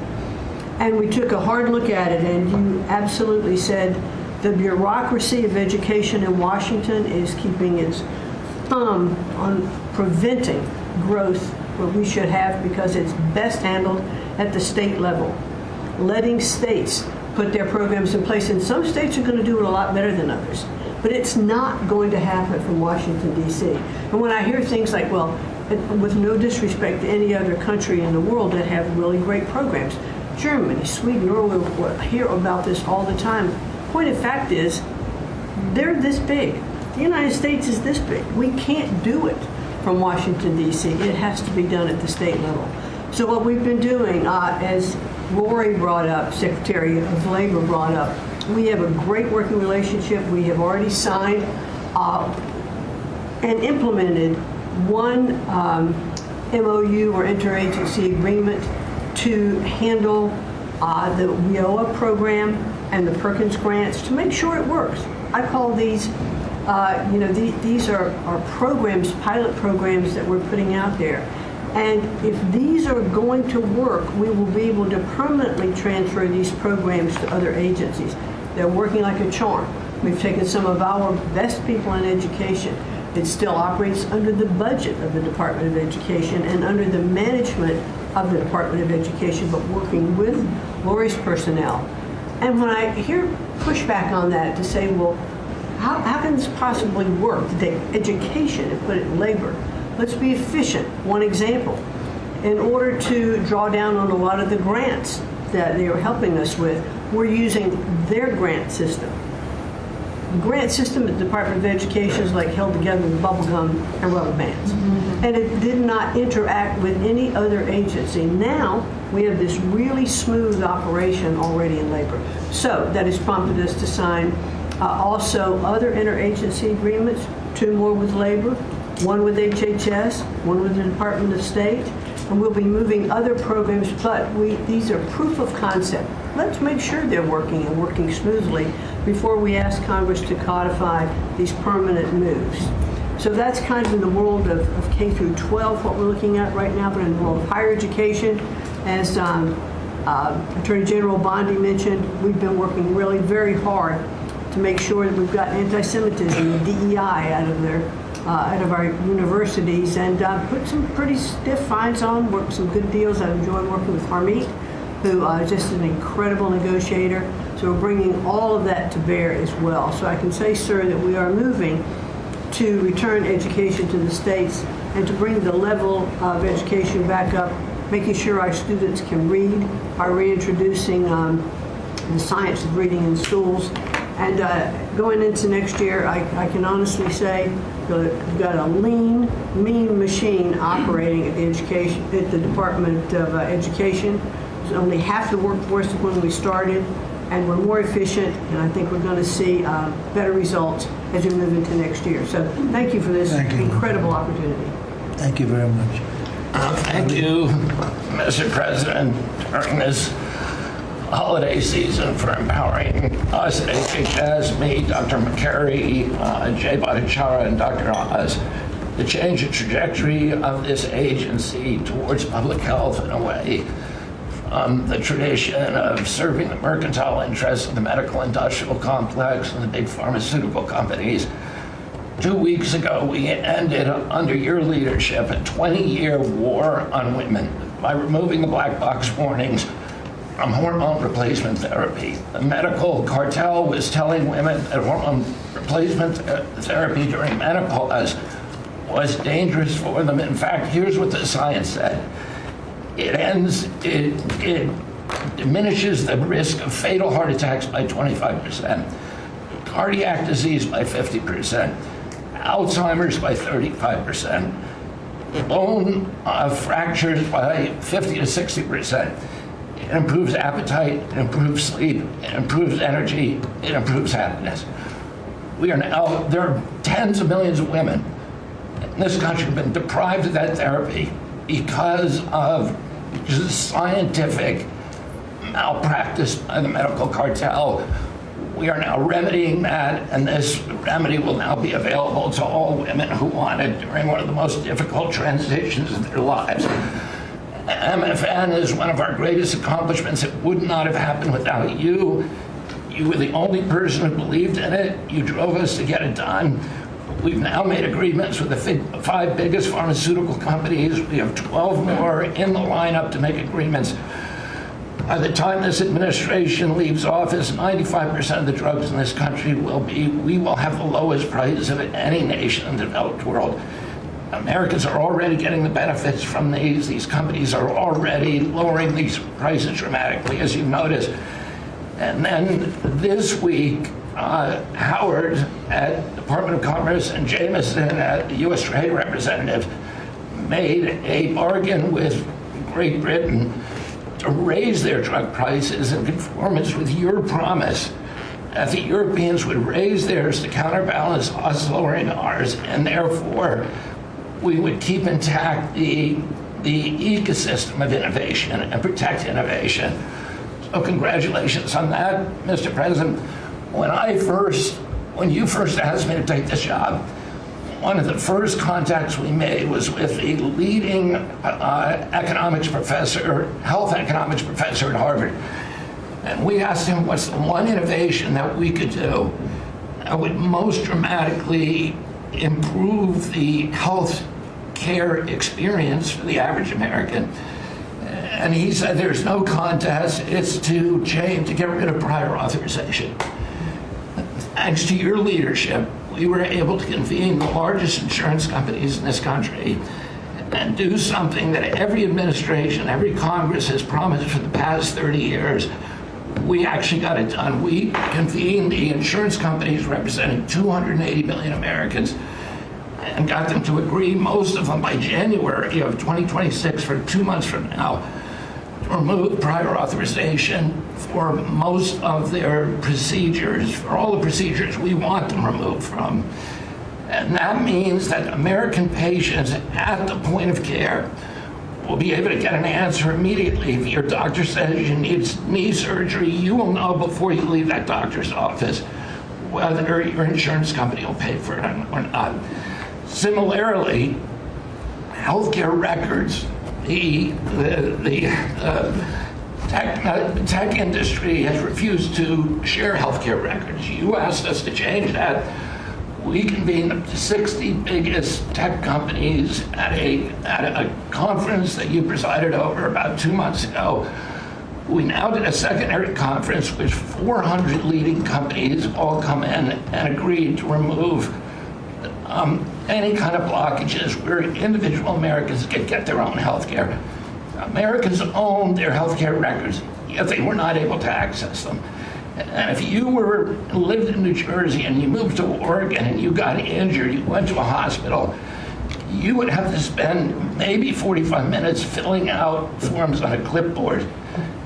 And we took a hard look at it, and you absolutely said the bureaucracy of education in Washington is keeping its thumb on preventing growth where we should have, because it's best handled at the state level. Letting states put their programs in place, and some states are going to do it a lot better than others. But it's not going to happen from Washington, D.C. And when I hear things like, well, with no disrespect to any other country in the world that have really great programs, Germany, Sweden, Norway, I hear about this all the time. Point of fact is, they're this big. The United States is this big. We can't do it from Washington, D.C. It has to be done at the state level. So what we've been doing, as Lori brought up, Secretary of Labor brought up, we have a great working relationship. We have already signed and implemented one MOU or interagency agreement to handle the WIOA program and the Perkins grants to make sure it works. I call these, these are programs, pilot programs that we're putting out there. And if these are going to work, we will be able to permanently transfer these programs to other agencies. They're working like a charm. We've taken some of our best people in education. It still operates under the budget of the Department of Education and under the management of the Department of Education, but working with Lori's personnel. And when I hear pushback on that to say, well, how can this possibly work to take education and put it in labor? Let's be efficient. One example, in order to draw down on a lot of the grants that they are helping us with, we're using their grant system. The grant system at the Department of Education is like held together with bubble gum and rubber bands. And it did not interact with any other agency. Now, we have this really smooth operation already in labor. So that has prompted us to sign also other interagency agreements, 2 more with labor, 1 with HHS, 1 with the Department of State, and we'll be moving other programs, but these are proof of concept. Let's make sure they're working and working smoothly before we ask Congress to codify these permanent moves. So that's kind of in the world of K through 12, what we're looking at right now, but in the world of higher education, as Attorney General Bondi mentioned, we've been working really very hard to make sure that we've got anti-Semitism and DEI out of our universities, and put some pretty stiff fines on, worked some good deals. I've enjoyed working with Harmeet, who is just an incredible negotiator. So we're bringing all of that to bear as well. So I can say, sir, that we are moving to return education to the states and to bring the level of education back up, making sure our students can read by reintroducing the science of reading in schools. And going into next year, I can honestly say we've got a lean, mean machine operating at the Department of Education. It's only half the workforce of when we started, and we're more efficient, and I think we're going to see better results as we move into next year. So thank you for this incredible opportunity. Thank you very much. Thank you, Mr. President, during this holiday season for empowering us at HHS, me, Dr. McCary, Jay Bhattacharya, and Dr. Oz, to change the trajectory of this agency towards public health in a way from the tradition of serving the mercantile interests of the medical industrial complex and the big pharmaceutical companies. 2 weeks ago, we ended, under your leadership, a 20-year war on women by removing the black box warnings from hormone replacement therapy. The medical cartel was telling women that hormone replacement therapy during menopause was dangerous for them. In fact, here's what the science said. It diminishes the risk of fatal heart attacks by 25%, cardiac disease by 50%, Alzheimer's by 35%, bone fractures by 50 to 60%. It improves appetite, it improves sleep, it improves energy, it improves happiness. There are tens of millions of women in this country who have been deprived of that therapy because of scientific malpractice by the medical cartel. We are now remedying that, and this remedy will now be available to all women who want it during one of the most difficult transitions of their lives. MFN is one of our greatest accomplishments. It would not have happened without you. You were the only person who believed in it. You drove us to get it done. We've now made agreements with the 5 biggest pharmaceutical companies. We have 12 more in the lineup to make agreements. By the time this administration leaves office, 95% of the drugs in this country we will have the lowest prices of any nation in the developed world. Americans are already getting the benefits from these. These companies are already lowering these prices dramatically, as you've noticed. And then this week, Howard at Department of Commerce and Jameson at the U.S. Trade Representative made a bargain with Great Britain to raise their drug prices in conformance with your promise that the Europeans would raise theirs to counterbalance us lowering ours, and therefore we would keep intact the ecosystem of innovation and protect innovation. So congratulations on that, Mr. President. When you first asked me to take this job, one of the first contacts we made was with the leading health economics professor at Harvard. And we asked him what's the one innovation that we could do that would most dramatically improve the health care experience for the average American. And he said there's no contest, it's to get rid of prior authorization. Thanks to your leadership, we were able to convene the largest insurance companies in this country and do something that every administration, every Congress has promised for the past 30 years. We actually got it done. We convened the insurance companies representing 280 million Americans and got them to agree, most of them by January of 2026, for 2 months from now, to remove prior authorization for most of their procedures, for all the procedures we want them removed from. And that means that American patients at the point of care will be able to get an answer immediately. If your doctor says you need knee surgery, you will know before you leave that doctor's office whether your insurance company will pay for it or not. Similarly, healthcare records, the tech industry has refused to share healthcare records. You asked us to change that. We convened the 60 biggest tech companies at a conference that you presided over about 2 months ago. We now did a secondary conference which 400 leading companies all come in and agreed to remove any kind of blockages where individual Americans can get their own health care. Americans own their health care records, yet they were not able to access them. And if you lived in New Jersey and you moved to Oregon and you got injured, you went to a hospital, you would have to spend maybe 45 minutes filling out forms on a clipboard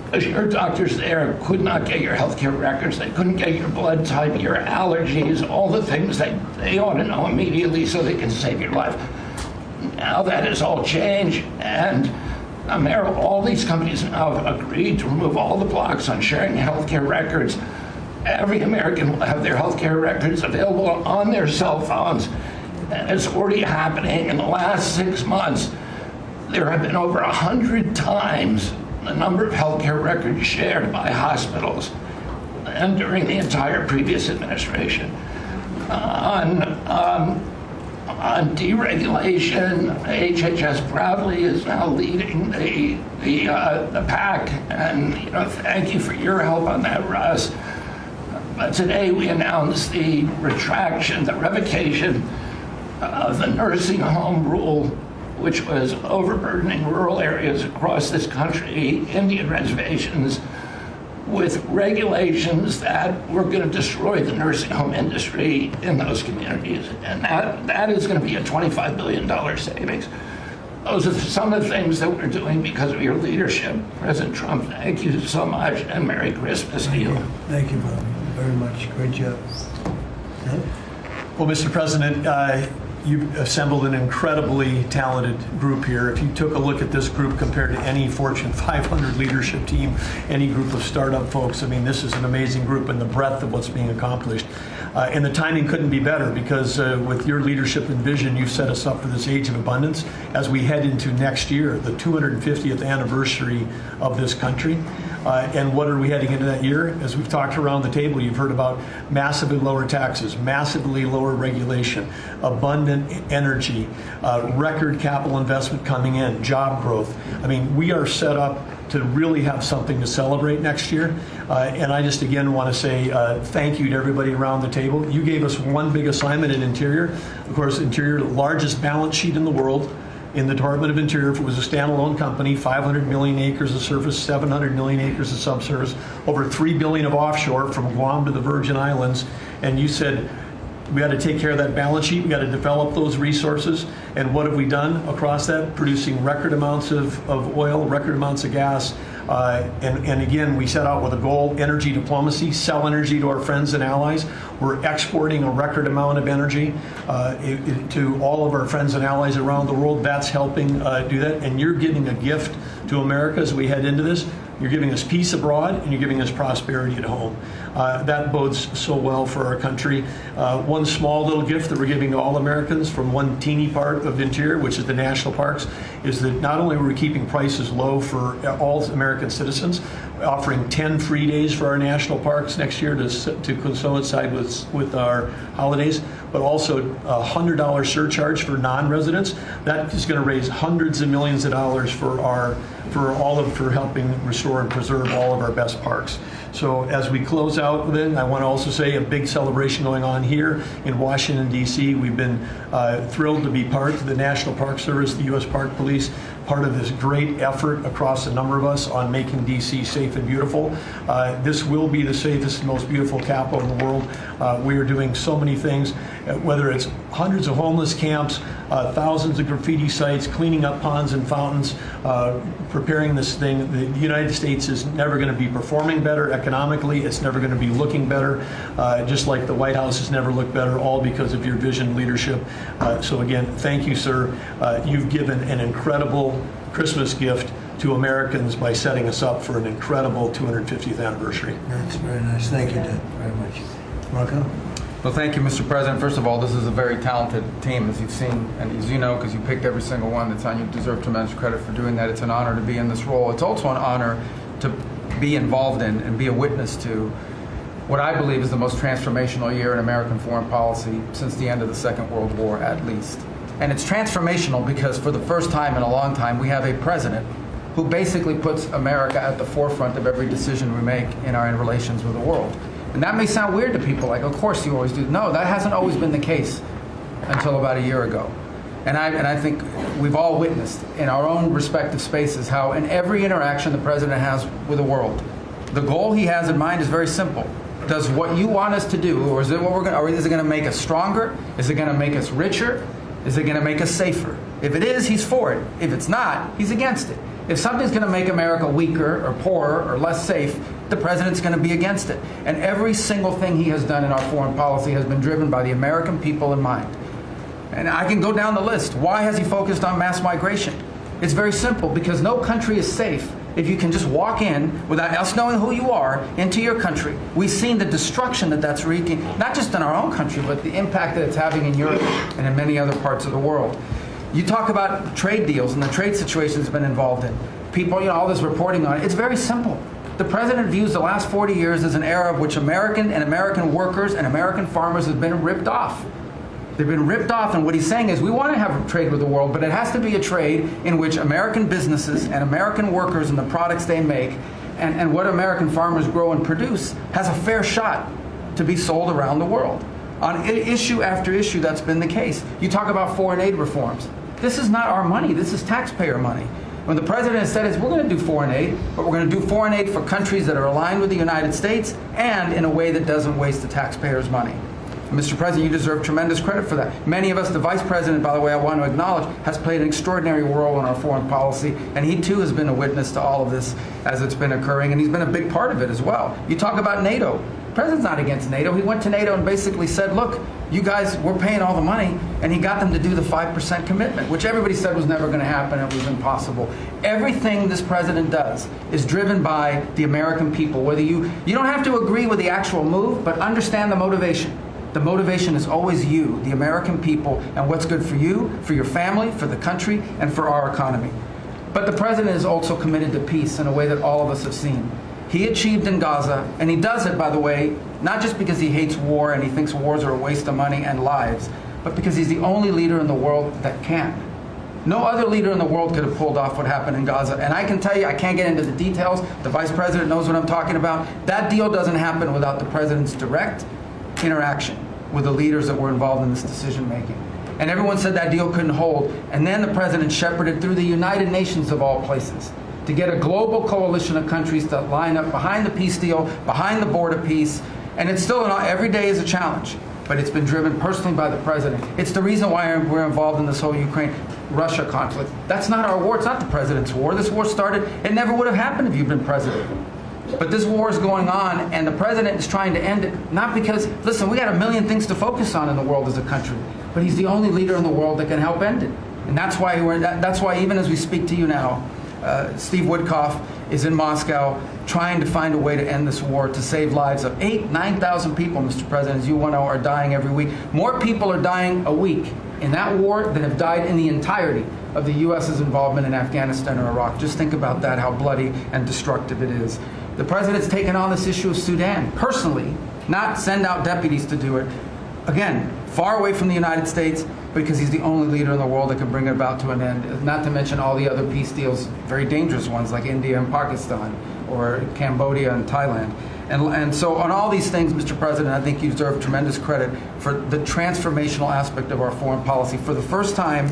because your doctors there could not get your healthcare records. They couldn't get your blood type, your allergies, all the things that they ought to know immediately so they can save your life. Now that has all changed, and all these companies now have agreed to remove all the blocks on sharing healthcare records. Every American will have their healthcare records available on their cell phones, and it's already happening. In the last 6 months, there have been over 100 times the number of healthcare records shared by hospitals and during the entire previous administration. On deregulation, HHS proudly is now leading the pack, and thank you for your help on that, Russ. But today we announced the revocation of the nursing home rule, which was overburdening rural areas across this country, Indian reservations, with regulations that were going to destroy the nursing home industry in those communities. And that is going to be a $25 billion savings. Those are some of the things that we're doing because of your leadership. President Trump, thank you so much, and Merry Christmas to you. Thank you, Bobby, very much. Great job. Well, Mr. President, you've assembled an incredibly talented group here. If you took a look at this group compared to any Fortune 500 leadership team, any group of startup folks, I mean, this is an amazing group, and the breadth of what's being accomplished. And the timing couldn't be better because with your leadership and vision, you've set us up for this age of abundance as we head into next year, the 250th anniversary of this country. And what are we heading into that year? As we've talked around the table, you've heard about massively lower taxes, massively lower regulation, abundant energy, record capital investment coming in, job growth. I mean, we are set up to really have something to celebrate next year. And I just again want to say thank you to everybody around the table. You gave us one big assignment in Interior. Of course, Interior, the largest balance sheet in the world. In the Department of Interior, if it was a standalone company, 500 million acres of surface, 700 million acres of subsurface, over 3 billion of offshore from Guam to the Virgin Islands. And you said, we got to take care of that balance sheet. We got to develop those resources. And what have we done across that? Producing record amounts of oil, record amounts of gas. And again, we set out with a goal, energy diplomacy, sell energy to our friends and allies. We're exporting a record amount of energy to all of our friends and allies around the world. That's helping do that. And you're giving a gift to America as we head into this. You're giving us peace abroad, and you're giving us prosperity at home. That bodes so well for our country. One small little gift that we're giving to all Americans from one teeny part of Interior, which is the national parks, is that not only are we keeping prices low for all American citizens, offering 10 free days for our national parks next year to coincide with our holidays, but also a $100 surcharge for non-residents. That is going to raise hundreds of millions of dollars for helping restore and preserve all of our best parks. So as we close out, then I want to also say a big celebration going on here in Washington, D.C. We've been thrilled to be part of the National Park Service, the U.S. Park Police, part of this great effort across a number of us on making D.C. safe and beautiful. This will be the safest and most beautiful capital in the world. We are doing so many things, whether it's hundreds of homeless camps, thousands of graffiti sites, cleaning up ponds and fountains, preparing this thing. The United States is never going to be performing better economically. It's never going to be looking better, just like the White House has never looked better, all because of your vision and leadership. So again, thank you, sir. You've given an incredible Christmas gift to Americans by setting us up for an incredible 250th anniversary. That's very nice. Thank you, Dad, very much. Marco? Well, thank you, Mr. President. First of all, this is a very talented team, as you've seen, and as you know, because you picked every single one that's on. You deserve tremendous credit for doing that. It's an honor to be in this role. It's also an honor to be involved in and be a witness to what I believe is the most transformational year in American foreign policy since the end of the Second World War, at least. And it's transformational because for the first time in a long time, we have a president who basically puts America at the forefront of every decision we make in our relations with the world. And that may sound weird to people, like, of course you always do. No, that hasn't always been the case until about a year ago. And I think we've all witnessed in our own respective spaces how in every interaction the president has with the world, the goal he has in mind is very simple. Does what you want us to do, or is it what or is it going to make us stronger? Is it going to make us richer? Is it going to make us safer? If it is, he's for it. If it's not, he's against it. If something's going to make America weaker or poorer or less safe, the president's going to be against it. And every single thing he has done in our foreign policy has been driven by the American people in mind. And I can go down the list. Why has he focused on mass migration? It's very simple, because no country is safe if you can just walk in without us knowing who you are into your country. We've seen the destruction that that's wreaking, not just in our own country, but the impact that it's having in Europe and in many other parts of the world. You talk about trade deals and the trade situation has been involved in. People, all this reporting on it. It's very simple. The president views the last 40 years as an era of which American workers and American farmers have been ripped off. They've been ripped off, and what he's saying is we want to have a trade with the world, but it has to be a trade in which American businesses and American workers and the products they make and what American farmers grow and produce has a fair shot to be sold around the world. On issue after issue, that's been the case. You talk about foreign aid reforms. This is not our money. This is taxpayer money. When the president has said we're going to do foreign aid, but we're going to do foreign aid for countries that are aligned with the United States and in a way that doesn't waste the taxpayers' money. Mr. President, you deserve tremendous credit for that. Many of us, the Vice President, by the way, I want to acknowledge, has played an extraordinary role in our foreign policy, and he too has been a witness to all of this as it's been occurring, and he's been a big part of it as well. You talk about NATO. The President's not against NATO. He went to NATO and basically said, look, you guys, we're paying all the money, and he got them to do the 5% commitment, which everybody said was never going to happen, it was impossible. Everything this president does is driven by the American people. Whether you don't have to agree with the actual move, but understand the motivation. The motivation is always you, the American people, and what's good for you, for your family, for the country, and for our economy. But the president is also committed to peace in a way that all of us have seen. He achieved in Gaza, and he does it, by the way, not just because he hates war and he thinks wars are a waste of money and lives, but because he's the only leader in the world that can. No other leader in the world could have pulled off what happened in Gaza. And I can tell you, I can't get into the details. The Vice President knows what I'm talking about. That deal doesn't happen without the president's direct interaction with the leaders that were involved in this decision making. And everyone said that deal couldn't hold. And then the president shepherded through the United Nations of all places to get a global coalition of countries to line up behind the peace deal, behind the border peace. And it's still, every day is a challenge, but it's been driven personally by the president. It's the reason why we're involved in this whole Ukraine-Russia conflict. That's not our war. It's not the president's war. This war started, it never would have happened if you'd been president. But this war is going on, and the president is trying to end it, not because, listen, we got a million things to focus on in the world as a country, but he's the only leader in the world that can help end it. And that's why even as we speak to you now, Steve Woodcock is in Moscow trying to find a way to end this war, to save lives of 9,000 people, Mr. President, as you know, are dying every week. More people are dying a week in that war than have died in the entirety of the U.S.'s involvement in Afghanistan or Iraq. Just think about that, how bloody and destructive it is. The president's taken on this issue of Sudan personally, not send out deputies to do it. Again, far away from the United States, because he's the only leader in the world that can bring it about to an end, not to mention all the other peace deals, very dangerous ones like India and Pakistan, or Cambodia and Thailand. And so on all these things, Mr. President, I think you deserve tremendous credit for the transformational aspect of our foreign policy. For the first time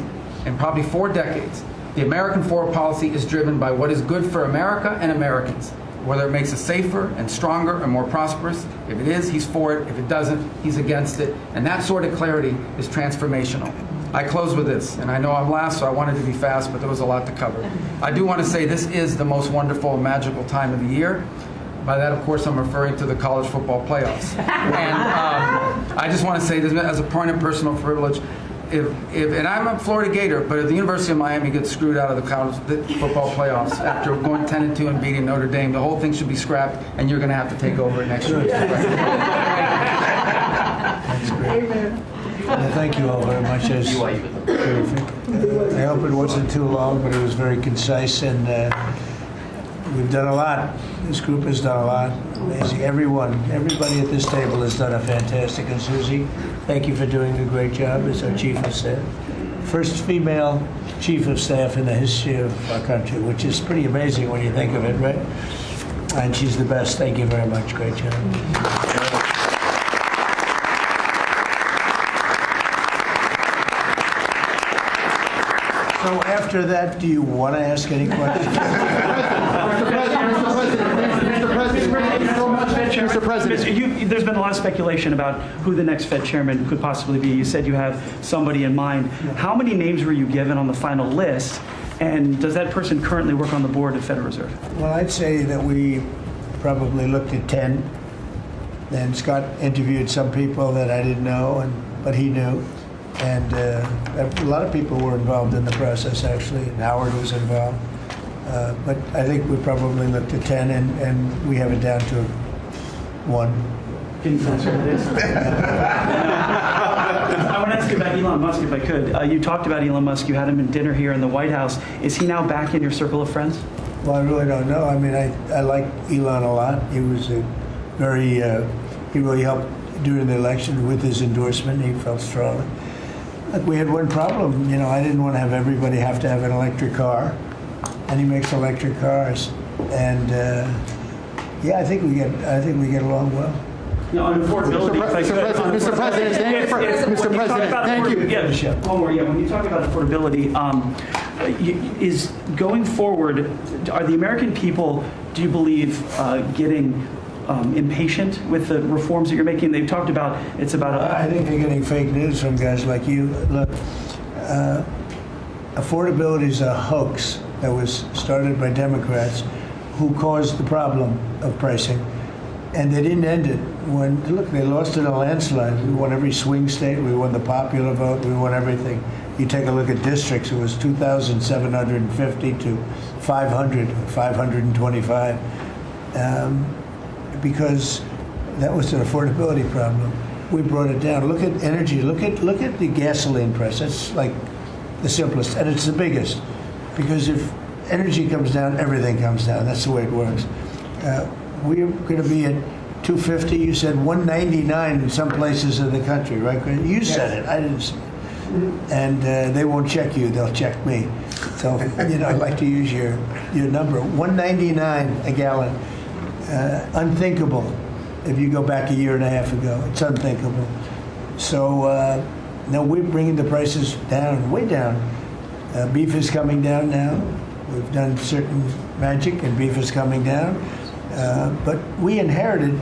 in probably 4 decades, the American foreign policy is driven by what is good for America and Americans, whether it makes us safer and stronger and more prosperous. If it is, he's for it. If it doesn't, he's against it. And that sort of clarity is transformational. I close with this, and I know I'm last, so I wanted to be fast, but there was a lot to cover. I do want to say this is the most wonderful and magical time of the year. By that, of course, I'm referring to the college football playoffs. And I just want to say this as a point of personal privilege. And I'm a Florida Gator, but if the University of Miami gets screwed out of the college football playoffs after going 10-2 and beating Notre Dame, the whole thing should be scrapped, and you're going to have to take over it next year. That's great. Amen. Thank you all very much. I hope it wasn't too long, but it was very concise, and we've done a lot. This group has done a lot. Amazing. Everybody at this table has done a fantastic. And Susie, thank you for doing a great job as our Chief of Staff. First female Chief of Staff in the history of our country, which is pretty amazing when you think of it, right? And she's the best. Thank you very much. Great job. So after that, do you want to ask any questions? Mr. President, there's been a lot of speculation about who the next Fed chairman could possibly be. You said you have somebody in mind. How many names were you given on the final list? And does that person currently work on the board of Federal Reserve? Well, I'd say that we probably looked at 10. Then Scott interviewed some people that I didn't know, but he knew. And a lot of people were involved in the process, actually. And Howard was involved. But I think we probably looked at 10, and we have it down to 1. That's what it is. I want to ask you about Elon Musk, if I could. You talked about Elon Musk. You had him in dinner here in the White House. Is he now back in your circle of friends? Well, I really don't know. I mean, I like Elon a lot. He was he really helped during the election with his endorsement. He felt strongly. Look, we had one problem. You know, I didn't want to have everybody have to have an electric car, and he makes electric cars. And yeah, I think we get along well. No, on affordability. Mr. President, thank you. Yeah, one more. Yeah, when you talk about affordability, is going forward, are the American people, do you believe, getting impatient with the reforms that you're making? They've talked about it's about. I think they're getting fake news from guys like you. Look, affordability is a hoax that was started by Democrats who caused the problem of pricing. And they didn't end it. Look, they lost in a landslide. We won every swing state. We won the popular vote. We won everything. You take a look at districts, it was 2,750 to 525. Because that was an affordability problem. We brought it down. Look at energy. Look at the gasoline price. That's like the simplest, and it's the biggest. Because if energy comes down, everything comes down. That's the way it works. We're going to be at 250. You said 199 in some places in the country, right? You said it. I didn't say it. And they won't check you. They'll check me. So, I'd like to use your number. 199 a gallon. Unthinkable if you go back a year and a half ago. It's unthinkable. So, now we're bringing the prices down, way down. Beef is coming down now. We've done certain magic, and beef is coming down. But we inherited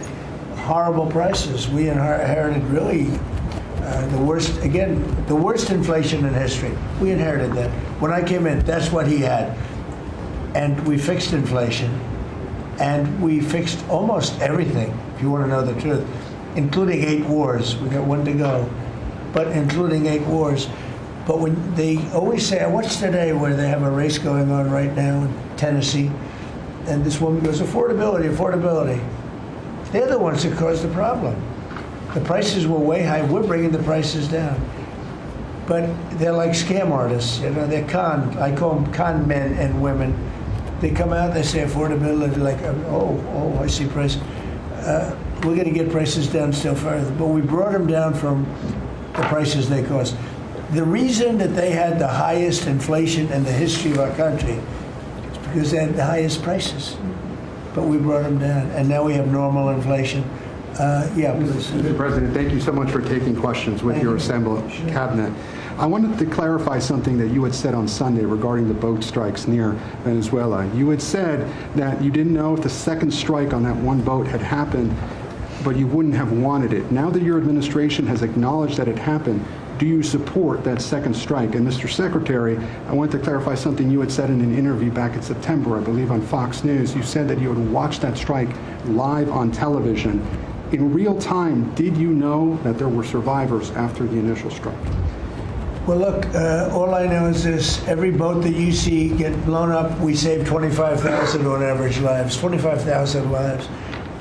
horrible prices. We inherited really the worst inflation in history. We inherited that. When I came in, that's what he had. And we fixed inflation. And we fixed almost everything, if you want to know the truth, including 8 wars. We got 1 to go. But including 8 wars. But when they always say, I watched today where they have a race going on right now in Tennessee. And this woman goes, affordability. They're the ones that caused the problem. The prices were way high. We're bringing the prices down. but they're like scam artists. They're I call them con men and women. They come out, they say affordability, like, oh, I see price. We're going to get prices down still further, but we brought them down from the prices they cost. The reason that they had the highest inflation in the history of our country is because they had the highest prices. But we brought them down, and now we have normal inflation. Yeah, please. Mr. President, thank you so much for taking questions with your assembled cabinet. I wanted to clarify something that you had said on Sunday regarding the boat strikes near Venezuela. You had said that you didn't know if the second strike on that one boat had happened, but you wouldn't have wanted it. Now that your administration has acknowledged that it happened, do you support that second strike? And Mr. Secretary, I wanted to clarify something you had said in an interview back in September, I believe on Fox News. You said that you had watched that strike live on television. In real time, did you know that there were survivors after the initial strike? Well, look, all I know is this. Every boat that you see get blown up, we save 25,000 on average lives, 25,000 lives.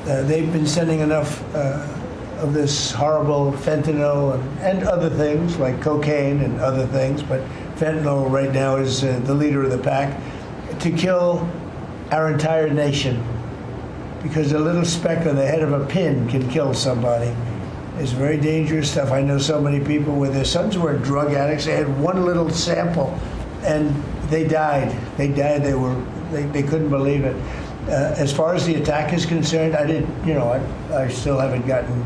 They've been sending enough of this horrible fentanyl and other things like cocaine and other things, but fentanyl right now is the leader of the pack, to kill our entire nation. Because a little speck on the head of a pin can kill somebody. It's very dangerous stuff. I know so many people where their sons were drug addicts. They had one little sample, and they died. They died. They couldn't believe it. As far as the attack is concerned, I still haven't gotten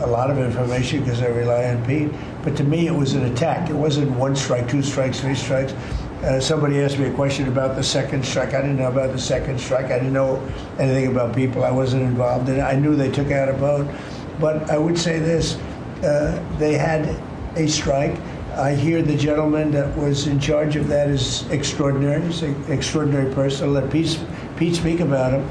a lot of information because I rely on Pete. But to me, it was an attack. It wasn't one strike, two strikes, three strikes. Somebody asked me a question about the second strike. I didn't know about the second strike. I didn't know anything about people. I wasn't involved in it. I knew they took out a boat. But I would say this, they had a strike. I hear the gentleman that was in charge of that is extraordinary. He's an extraordinary person. I'll let Pete speak about him.